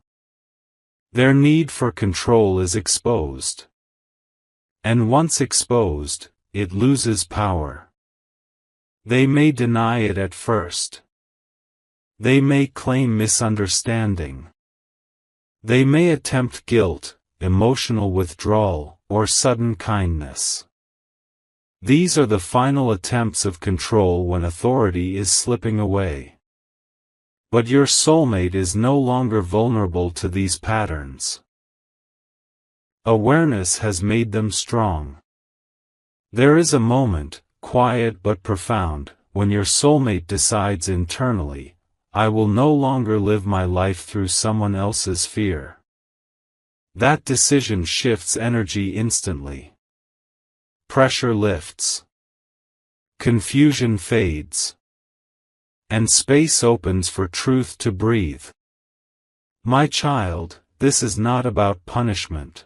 Their need for control is exposed. And once exposed, it loses power. They may deny it at first. They may claim misunderstanding. They may attempt guilt, emotional withdrawal, or sudden kindness. These are the final attempts of control when authority is slipping away. But your soulmate is no longer vulnerable to these patterns. Awareness has made them strong. There is a moment, quiet but profound, when your soulmate decides internally, I will no longer live my life through someone else's fear. That decision shifts energy instantly. Pressure lifts. Confusion fades. And space opens for truth to breathe. My child, this is not about punishment.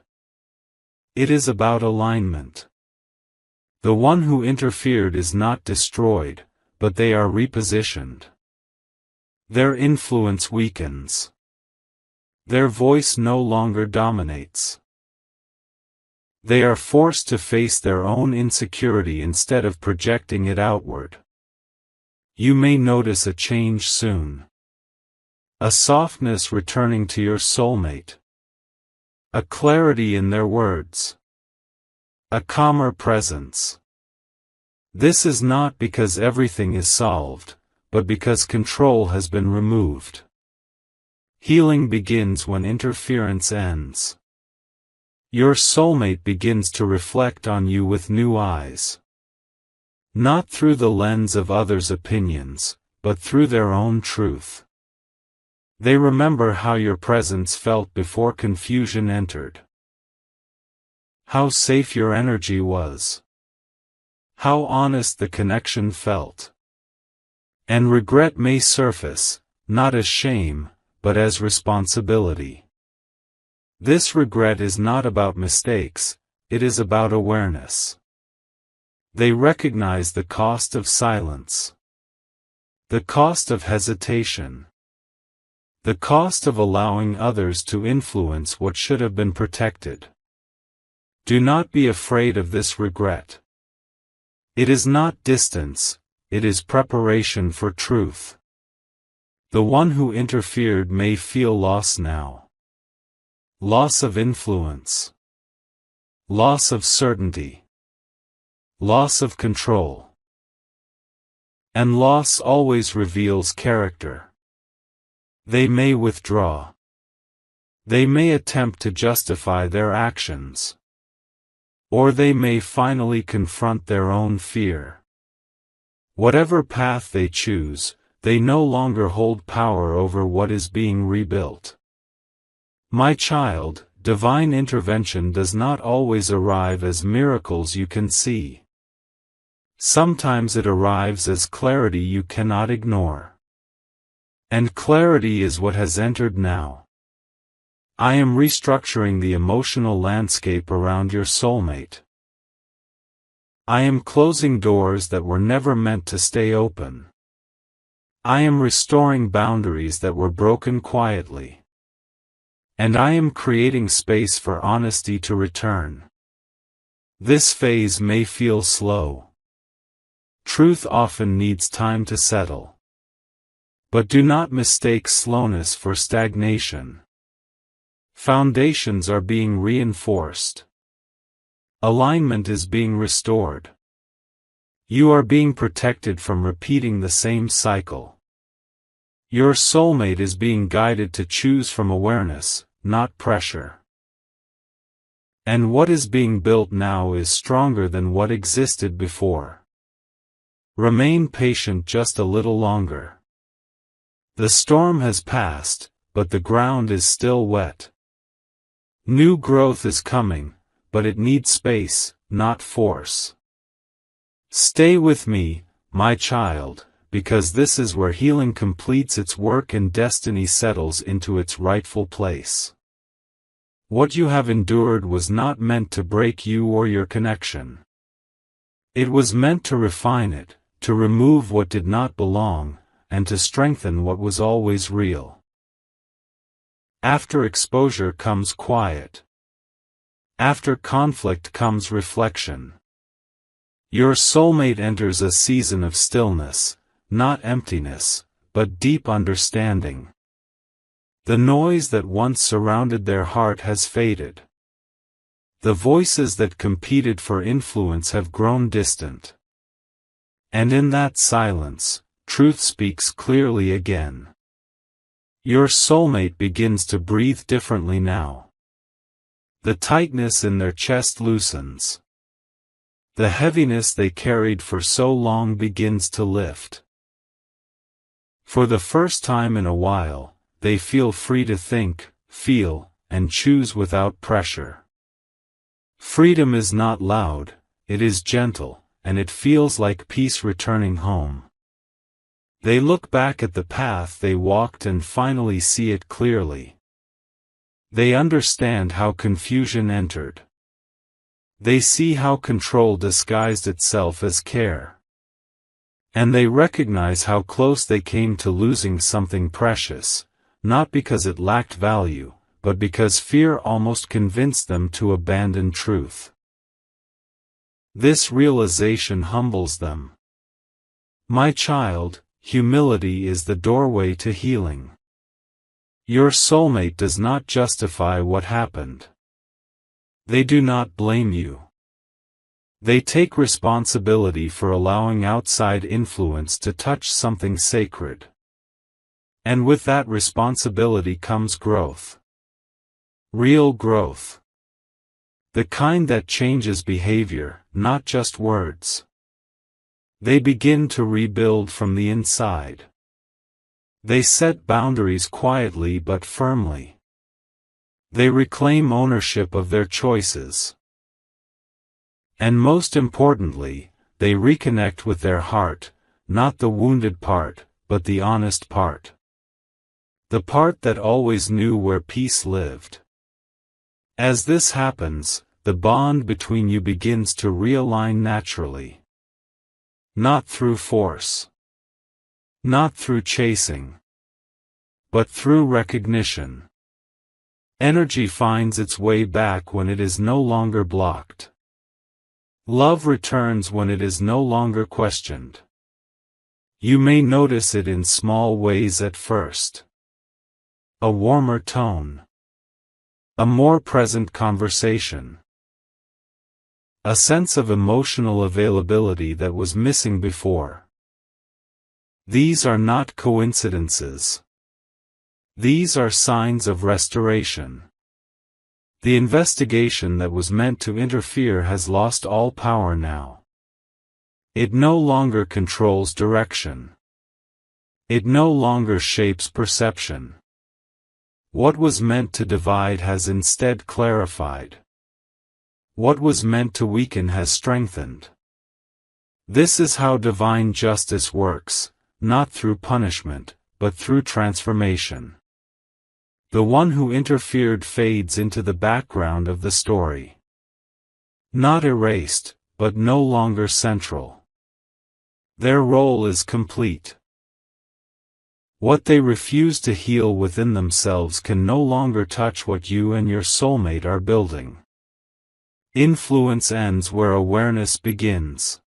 It is about alignment. The one who interfered is not destroyed, but they are repositioned. Their influence weakens. Their voice no longer dominates. They are forced to face their own insecurity instead of projecting it outward. You may notice a change soon. A softness returning to your soulmate. A clarity in their words. A calmer presence. This is not because everything is solved, but because control has been removed. Healing begins when interference ends. Your soulmate begins to reflect on you with new eyes. Not through the lens of others' opinions, but through their own truth. They remember how your presence felt before confusion entered. How safe your energy was. How honest the connection felt. And regret may surface, not as shame, but as responsibility. This regret is not about mistakes, it is about awareness. They recognize the cost of silence. The cost of hesitation. The cost of allowing others to influence what should have been protected. Do not be afraid of this regret. It is not distance, it is preparation for truth. The one who interfered may feel loss now. Loss of influence. Loss of certainty. Loss of control. And loss always reveals character. They may withdraw. They may attempt to justify their actions. Or they may finally confront their own fear. Whatever path they choose, they no longer hold power over what is being rebuilt. My child, divine intervention does not always arrive as miracles you can see. Sometimes it arrives as clarity you cannot ignore. And clarity is what has entered now. I am restructuring the emotional landscape around your soulmate. I am closing doors that were never meant to stay open. I am restoring boundaries that were broken quietly. And I am creating space for honesty to return. This phase may feel slow. Truth often needs time to settle. But do not mistake slowness for stagnation. Foundations are being reinforced. Alignment is being restored. You are being protected from repeating the same cycle. Your soulmate is being guided to choose from awareness, not pressure. And what is being built now is stronger than what existed before. Remain patient just a little longer. The storm has passed, but the ground is still wet. New growth is coming, but it needs space, not force. Stay with me, my child, because this is where healing completes its work and destiny settles into its rightful place. What you have endured was not meant to break you or your connection. It was meant to refine it, to remove what did not belong, and to strengthen what was always real. After exposure comes quiet. After conflict comes reflection. Your soulmate enters a season of stillness, not emptiness, but deep understanding. The noise that once surrounded their heart has faded. The voices that competed for influence have grown distant. And in that silence, truth speaks clearly again. Your soulmate begins to breathe differently now. The tightness in their chest loosens. The heaviness they carried for so long begins to lift. For the first time in a while, they feel free to think, feel, and choose without pressure. Freedom is not loud, it is gentle, and it feels like peace returning home. They look back at the path they walked and finally see it clearly. They understand how confusion entered. They see how control disguised itself as care. And they recognize how close they came to losing something precious, not because it lacked value, but because fear almost convinced them to abandon truth. This realization humbles them. My child, humility is the doorway to healing. Your soulmate does not justify what happened. They do not blame you. They take responsibility for allowing outside influence to touch something sacred. And with that responsibility comes growth. Real growth. The kind that changes behavior, not just words. They begin to rebuild from the inside. They set boundaries quietly but firmly. They reclaim ownership of their choices. And most importantly, they reconnect with their heart, not the wounded part, but the honest part. The part that always knew where peace lived. As this happens, the bond between you begins to realign naturally. Not through force. Not through chasing. But through recognition. Energy finds its way back when it is no longer blocked. Love returns when it is no longer questioned. You may notice it in small ways at first. A warmer tone. A more present conversation. A sense of emotional availability that was missing before. These are not coincidences. These are signs of restoration. The investigation that was meant to interfere has lost all power now. It no longer controls direction. It no longer shapes perception. What was meant to divide has instead clarified. What was meant to weaken has strengthened. This is how divine justice works, not through punishment, but through transformation. The one who interfered fades into the background of the story. Not erased, but no longer central. Their role is complete. What they refuse to heal within themselves can no longer touch what you and your soulmate are building. Influence ends where awareness begins.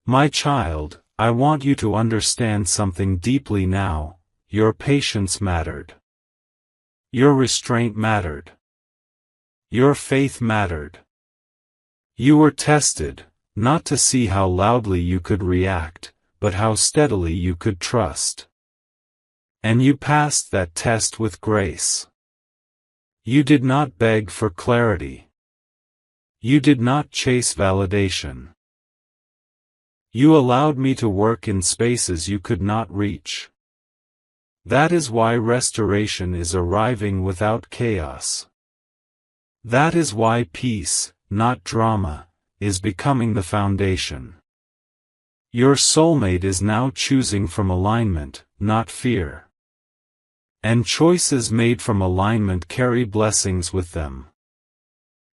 My child, I want you to understand something deeply now. Your patience mattered. Your restraint mattered. Your faith mattered. You were tested, not to see how loudly you could react, but how steadily you could trust. And you passed that test with grace. You did not beg for clarity. You did not chase validation. You allowed me to work in spaces you could not reach. That is why restoration is arriving without chaos. That is why peace, not drama, is becoming the foundation. Your soulmate is now choosing from alignment, not fear. And choices made from alignment carry blessings with them.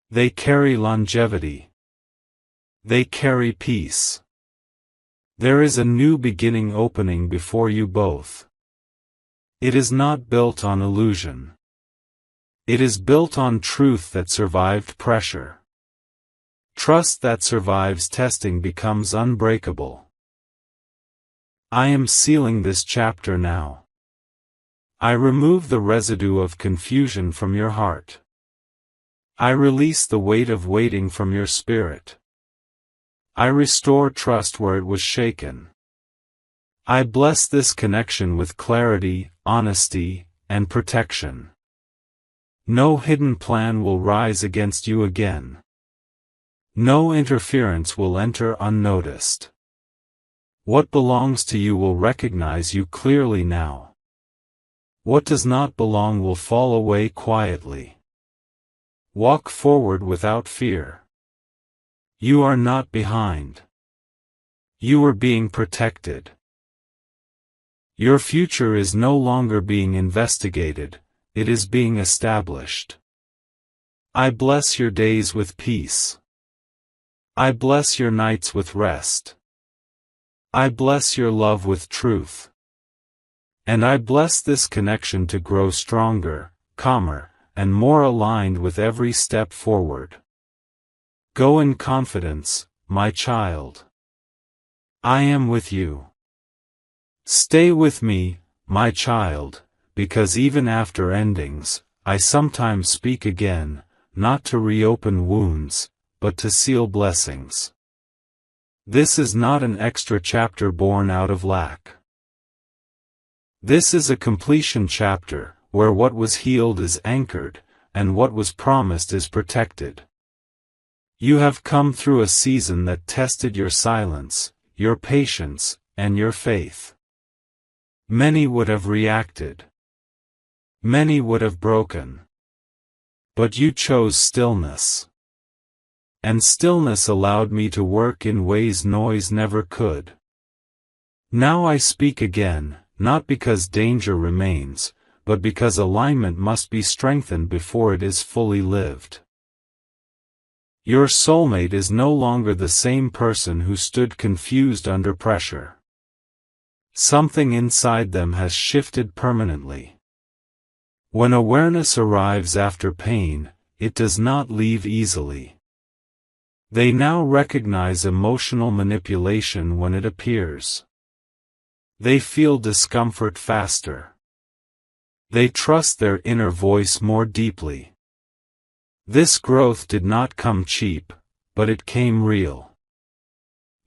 They carry longevity. They carry peace. There is a new beginning opening before you both. It is not built on illusion. It is built on truth that survived pressure. Trust that survives testing becomes unbreakable. I am sealing this chapter now. I remove the residue of confusion from your heart. I release the weight of waiting from your spirit. I restore trust where it was shaken. I bless this connection with clarity, honesty, and protection. No hidden plan will rise against you again. No interference will enter unnoticed. What belongs to you will recognize you clearly now. What does not belong will fall away quietly. Walk forward without fear. You are not behind. You are being protected. Your future is no longer being investigated, it is being established. I bless your days with peace. I bless your nights with rest. I bless your love with truth. And I bless this connection to grow stronger, calmer, and more aligned with every step forward. Go in confidence, my child. I am with you. Stay with me, my child, because even after endings, I sometimes speak again, not to reopen wounds, but to seal blessings. This is not an extra chapter born out of lack. This is a completion chapter, where what was healed is anchored, and what was promised is protected. You have come through a season that tested your silence, your patience, and your faith. Many would have reacted. Many would have broken. But you chose stillness. And stillness allowed me to work in ways noise never could. Now I speak again, not because danger remains, but because alignment must be strengthened before it is fully lived. Your soulmate is no longer the same person who stood confused under pressure. Something inside them has shifted permanently. When awareness arrives after pain, it does not leave easily. They now recognize emotional manipulation when it appears. They feel discomfort faster. They trust their inner voice more deeply. This growth did not come cheap, but it came real.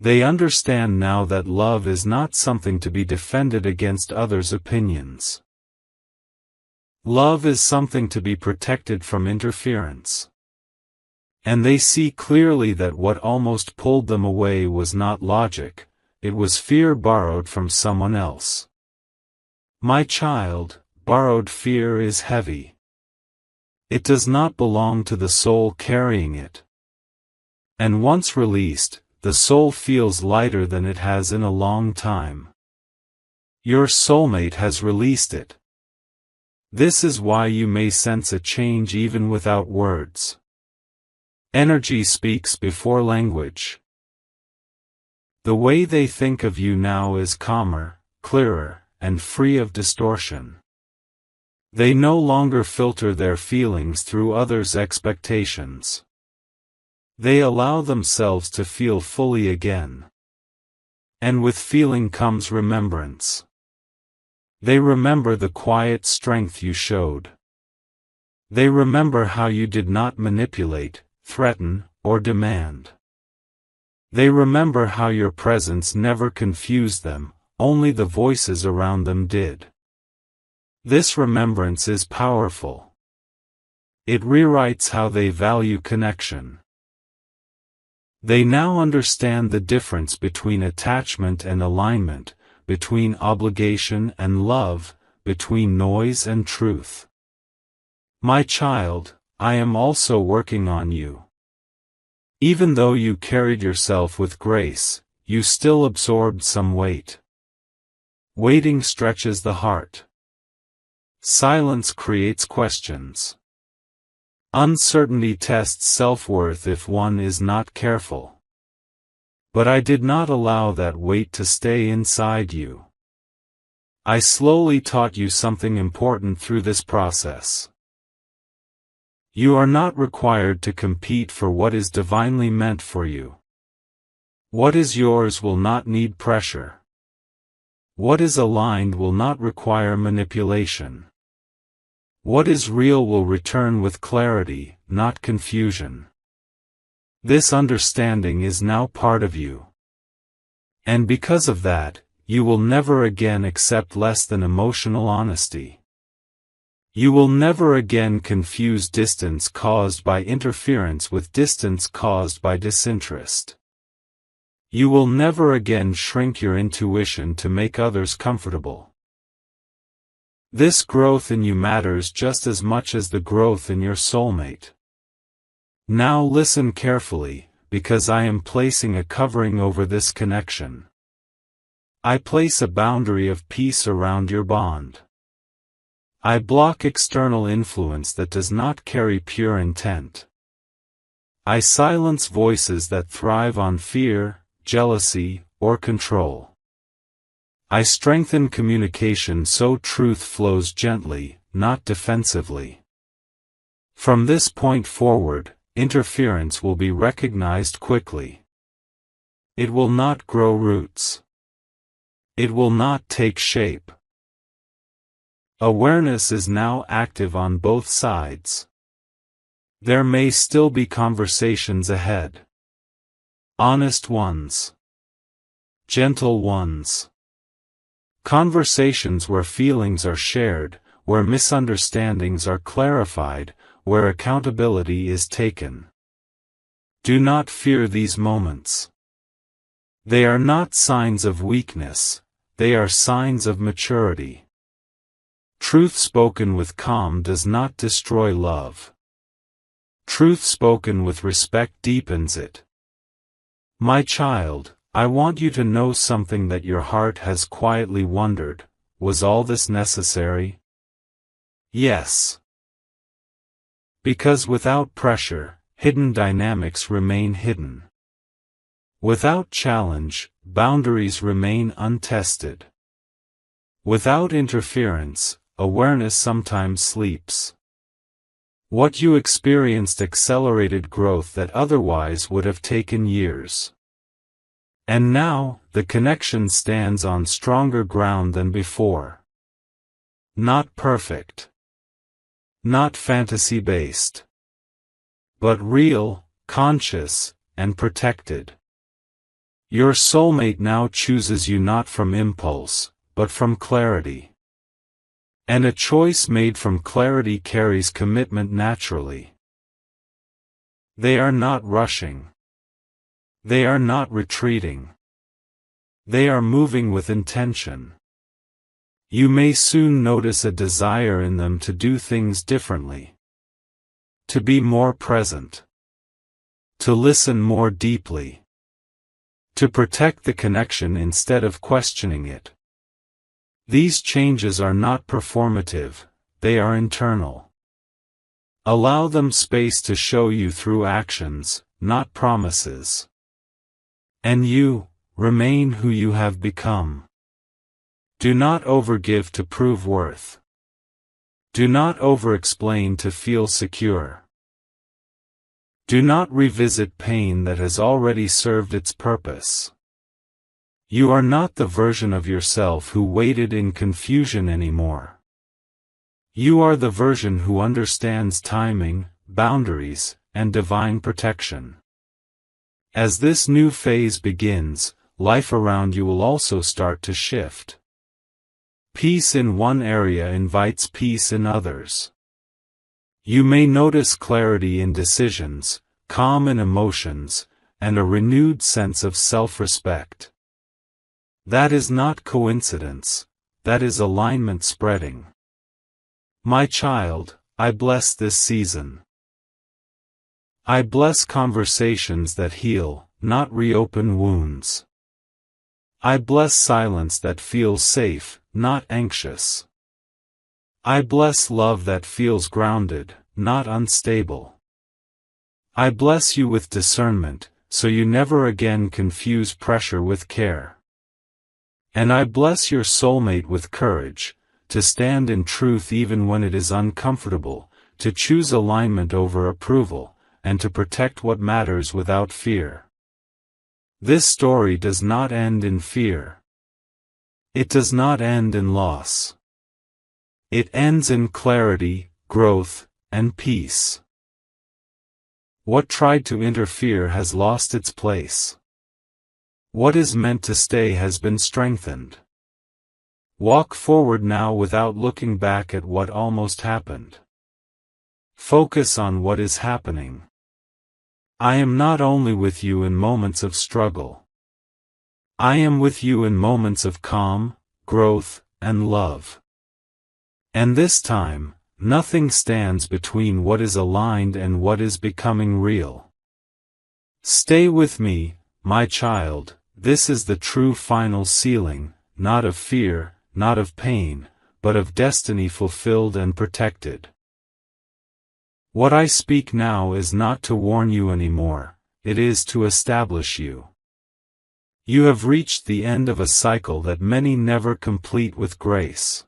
They understand now that love is not something to be defended against others' opinions. Love is something to be protected from interference. And they see clearly that what almost pulled them away was not logic, it was fear borrowed from someone else. My child, borrowed fear is heavy. It does not belong to the soul carrying it. And once released, the soul feels lighter than it has in a long time. Your soulmate has released it. This is why you may sense a change even without words. Energy speaks before language. The way they think of you now is calmer, clearer, and free of distortion. They no longer filter their feelings through others' expectations. They allow themselves to feel fully again. And with feeling comes remembrance. They remember the quiet strength you showed. They remember how you did not manipulate, threaten, or demand. They remember how your presence never confused them, only the voices around them did. This remembrance is powerful. It rewrites how they value connection. They now understand the difference between attachment and alignment, between obligation and love, between noise and truth. My child, I am also working on you. Even though you carried yourself with grace, you still absorbed some weight. Waiting stretches the heart. Silence creates questions. Uncertainty tests self-worth if one is not careful. But I did not allow that weight to stay inside you. I slowly taught you something important through this process. You are not required to compete for what is divinely meant for you. What is yours will not need pressure. What is aligned will not require manipulation. What is real will return with clarity, not confusion. This understanding is now part of you. And because of that, you will never again accept less than emotional honesty. You will never again confuse distance caused by interference with distance caused by disinterest. You will never again shrink your intuition to make others comfortable. This growth in you matters just as much as the growth in your soulmate. Now listen carefully, because I am placing a covering over this connection. I place a boundary of peace around your bond. I block external influence that does not carry pure intent. I silence voices that thrive on fear, jealousy, or control. I strengthen communication so truth flows gently, not defensively. From this point forward, interference will be recognized quickly. It will not grow roots. It will not take shape. Awareness is now active on both sides. There may still be conversations ahead. Honest ones. Gentle ones. Conversations where feelings are shared, where misunderstandings are clarified, where accountability is taken. Do not fear these moments. They are not signs of weakness, they are signs of maturity. Truth spoken with calm does not destroy love. Truth spoken with respect deepens it. My child, I want you to know something that your heart has quietly wondered: was all this necessary? Yes. Because without pressure, hidden dynamics remain hidden. Without challenge, boundaries remain untested. Without interference, awareness sometimes sleeps. What you experienced accelerated growth that otherwise would have taken years. And now, the connection stands on stronger ground than before. Not perfect. Not fantasy-based. But real, conscious, and protected. Your soulmate now chooses you not from impulse, but from clarity. And a choice made from clarity carries commitment naturally. They are not rushing. They are not retreating. They are moving with intention. You may soon notice a desire in them to do things differently. To be more present. To listen more deeply. To protect the connection instead of questioning it. These changes are not performative, they are internal. Allow them space to show you through actions, not promises. And you, remain who you have become. Do not overgive to prove worth. Do not over-explain to feel secure. Do not revisit pain that has already served its purpose. You are not the version of yourself who waited in confusion anymore. You are the version who understands timing, boundaries, and divine protection. As this new phase begins, life around you will also start to shift. Peace in one area invites peace in others. You may notice clarity in decisions, calm in emotions, and a renewed sense of self-respect. That is not coincidence, that is alignment spreading. My child, I bless this season. I bless conversations that heal, not reopen wounds. I bless silence that feels safe, not anxious. I bless love that feels grounded, not unstable. I bless you with discernment, so you never again confuse pressure with care. And I bless your soulmate with courage, to stand in truth even when it is uncomfortable, to choose alignment over approval, and to protect what matters without fear. This story does not end in fear. It does not end in loss. It ends in clarity, growth, and peace. What tried to interfere has lost its place. What is meant to stay has been strengthened. Walk forward now without looking back at what almost happened. Focus on what is happening. I am not only with you in moments of struggle. I am with you in moments of calm, growth, and love. And this time, nothing stands between what is aligned and what is becoming real. Stay with me, my child, this is the true final sealing, not of fear, not of pain, but of destiny fulfilled and protected. What I speak now is not to warn you anymore, it is to establish you. You have reached the end of a cycle that many never complete with grace.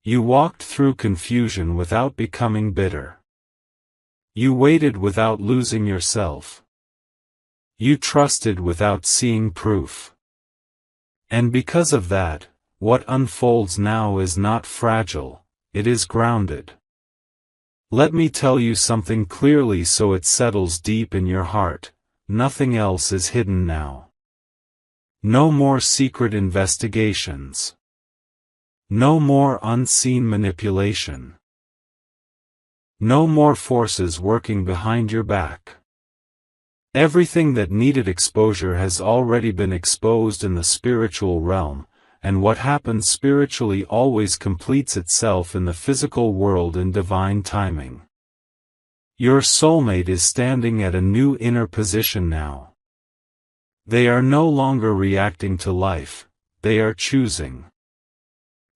You walked through confusion without becoming bitter. You waited without losing yourself. You trusted without seeing proof. And because of that, what unfolds now is not fragile, it is grounded. Let me tell you something clearly so it settles deep in your heart: nothing else is hidden now. No more secret investigations. No more unseen manipulation. No more forces working behind your back. Everything that needed exposure has already been exposed in the spiritual realm, and what happens spiritually always completes itself in the physical world in divine timing. Your soulmate is standing at a new inner position now. They are no longer reacting to life, they are choosing.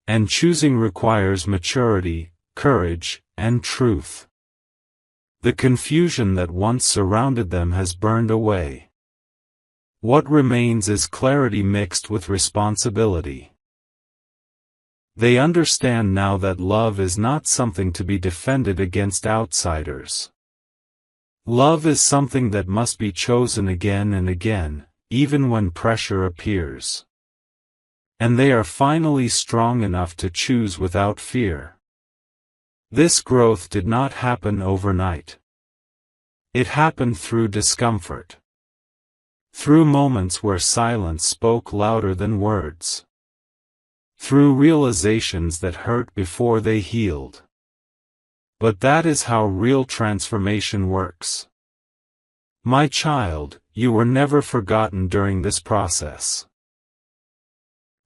And choosing requires maturity, courage, and truth. The confusion that once surrounded them has burned away. What remains is clarity mixed with responsibility. They understand now that love is not something to be defended against outsiders. Love is something that must be chosen again and again, even when pressure appears. And they are finally strong enough to choose without fear. This growth did not happen overnight. It happened through discomfort. Through moments where silence spoke louder than words. Through realizations that hurt before they healed. But that is how real transformation works. My child, you were never forgotten during this process.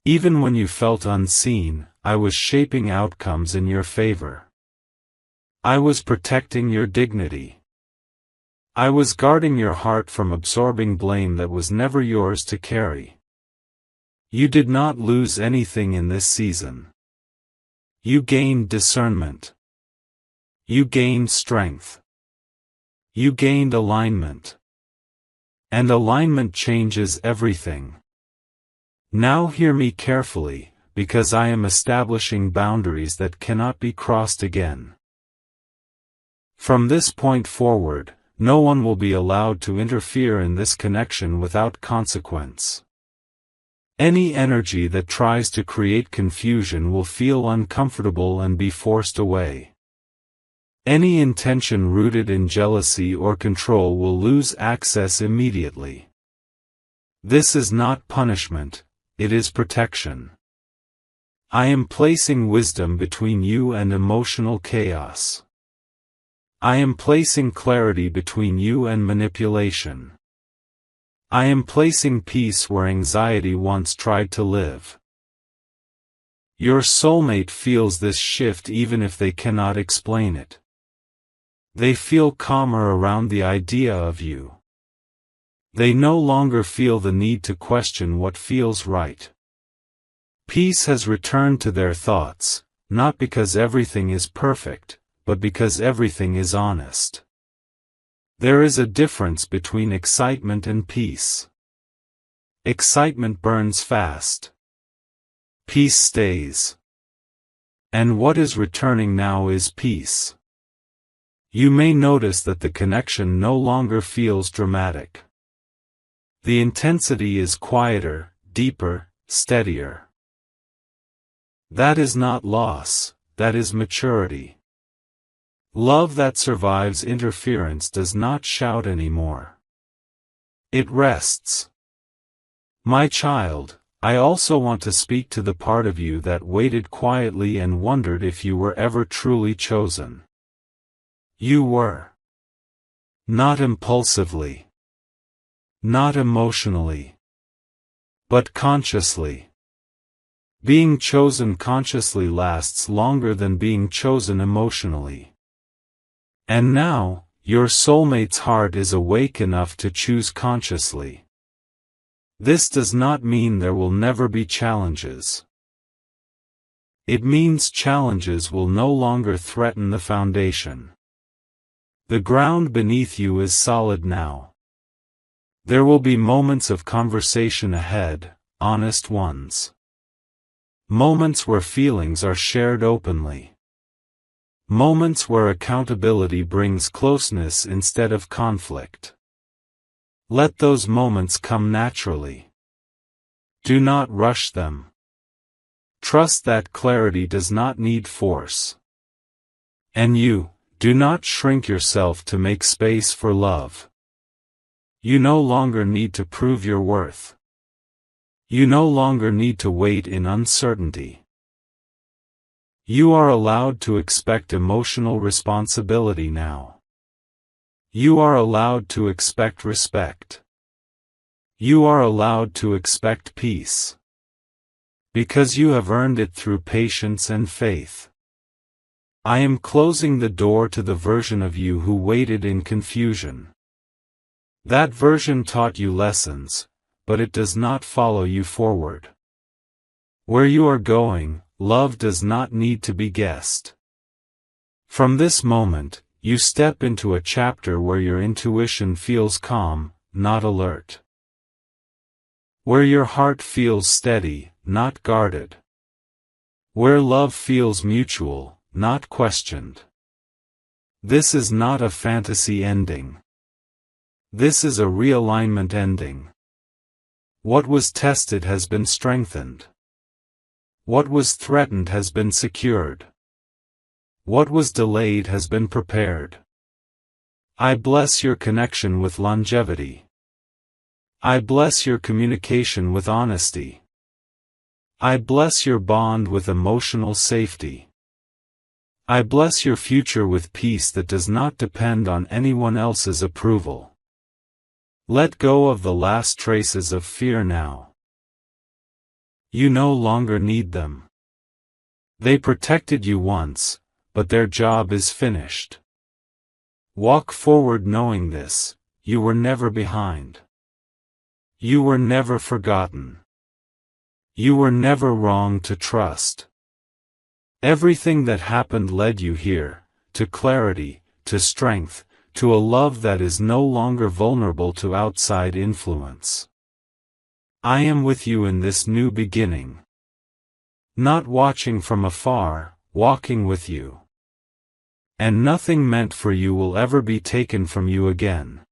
Even when you felt unseen, I was shaping outcomes in your favor. I was protecting your dignity. I was guarding your heart from absorbing blame that was never yours to carry. You did not lose anything in this season. You gained discernment. You gained strength. You gained alignment. And alignment changes everything. Now hear me carefully, because I am establishing boundaries that cannot be crossed again. From this point forward, no one will be allowed to interfere in this connection without consequence. Any energy that tries to create confusion will feel uncomfortable and be forced away. Any intention rooted in jealousy or control will lose access immediately. This is not punishment, it is protection. I am placing wisdom between you and emotional chaos. I am placing clarity between you and manipulation. I am placing peace where anxiety once tried to live. Your soulmate feels this shift even if they cannot explain it. They feel calmer around the idea of you. They no longer feel the need to question what feels right. Peace has returned to their thoughts, not because everything is perfect, but because everything is honest. There is a difference between excitement and peace. Excitement burns fast. Peace stays. And what is returning now is peace. You may notice that the connection no longer feels dramatic. The intensity is quieter, deeper, steadier. That is not loss, that is maturity. Love that survives interference does not shout anymore. It rests. My child, I also want to speak to the part of you that waited quietly and wondered if you were ever truly chosen. You were. Not impulsively. Not emotionally. But consciously. Being chosen consciously lasts longer than being chosen emotionally. And now, your soulmate's heart is awake enough to choose consciously. This does not mean there will never be challenges. It means challenges will no longer threaten the foundation. The ground beneath you is solid now. There will be moments of conversation ahead, honest ones. Moments where feelings are shared openly. Moments where accountability brings closeness instead of conflict. Let those moments come naturally. Do not rush them. Trust that clarity does not need force. And you, do not shrink yourself to make space for love. You no longer need to prove your worth. You no longer need to wait in uncertainty. You are allowed to expect emotional responsibility now. You are allowed to expect respect. You are allowed to expect peace. Because you have earned it through patience and faith. I am closing the door to the version of you who waited in confusion. That version taught you lessons, but it does not follow you forward. Where you are going, love does not need to be guessed. From this moment, you step into a chapter where your intuition feels calm, not alert. Where your heart feels steady, not guarded. Where love feels mutual, not questioned. This is not a fantasy ending. This is a realignment ending. What was tested has been strengthened. What was threatened has been secured. What was delayed has been prepared. I bless your connection with longevity. I bless your communication with honesty. I bless your bond with emotional safety. I bless your future with peace that does not depend on anyone else's approval. Let go of the last traces of fear now. You no longer need them. They protected you once, but their job is finished. Walk forward knowing this: you were never behind. You were never forgotten. You were never wrong to trust. Everything that happened led you here, to clarity, to strength, to a love that is no longer vulnerable to outside influence. I am with you in this new beginning. Not watching from afar, walking with you. And nothing meant for you will ever be taken from you again.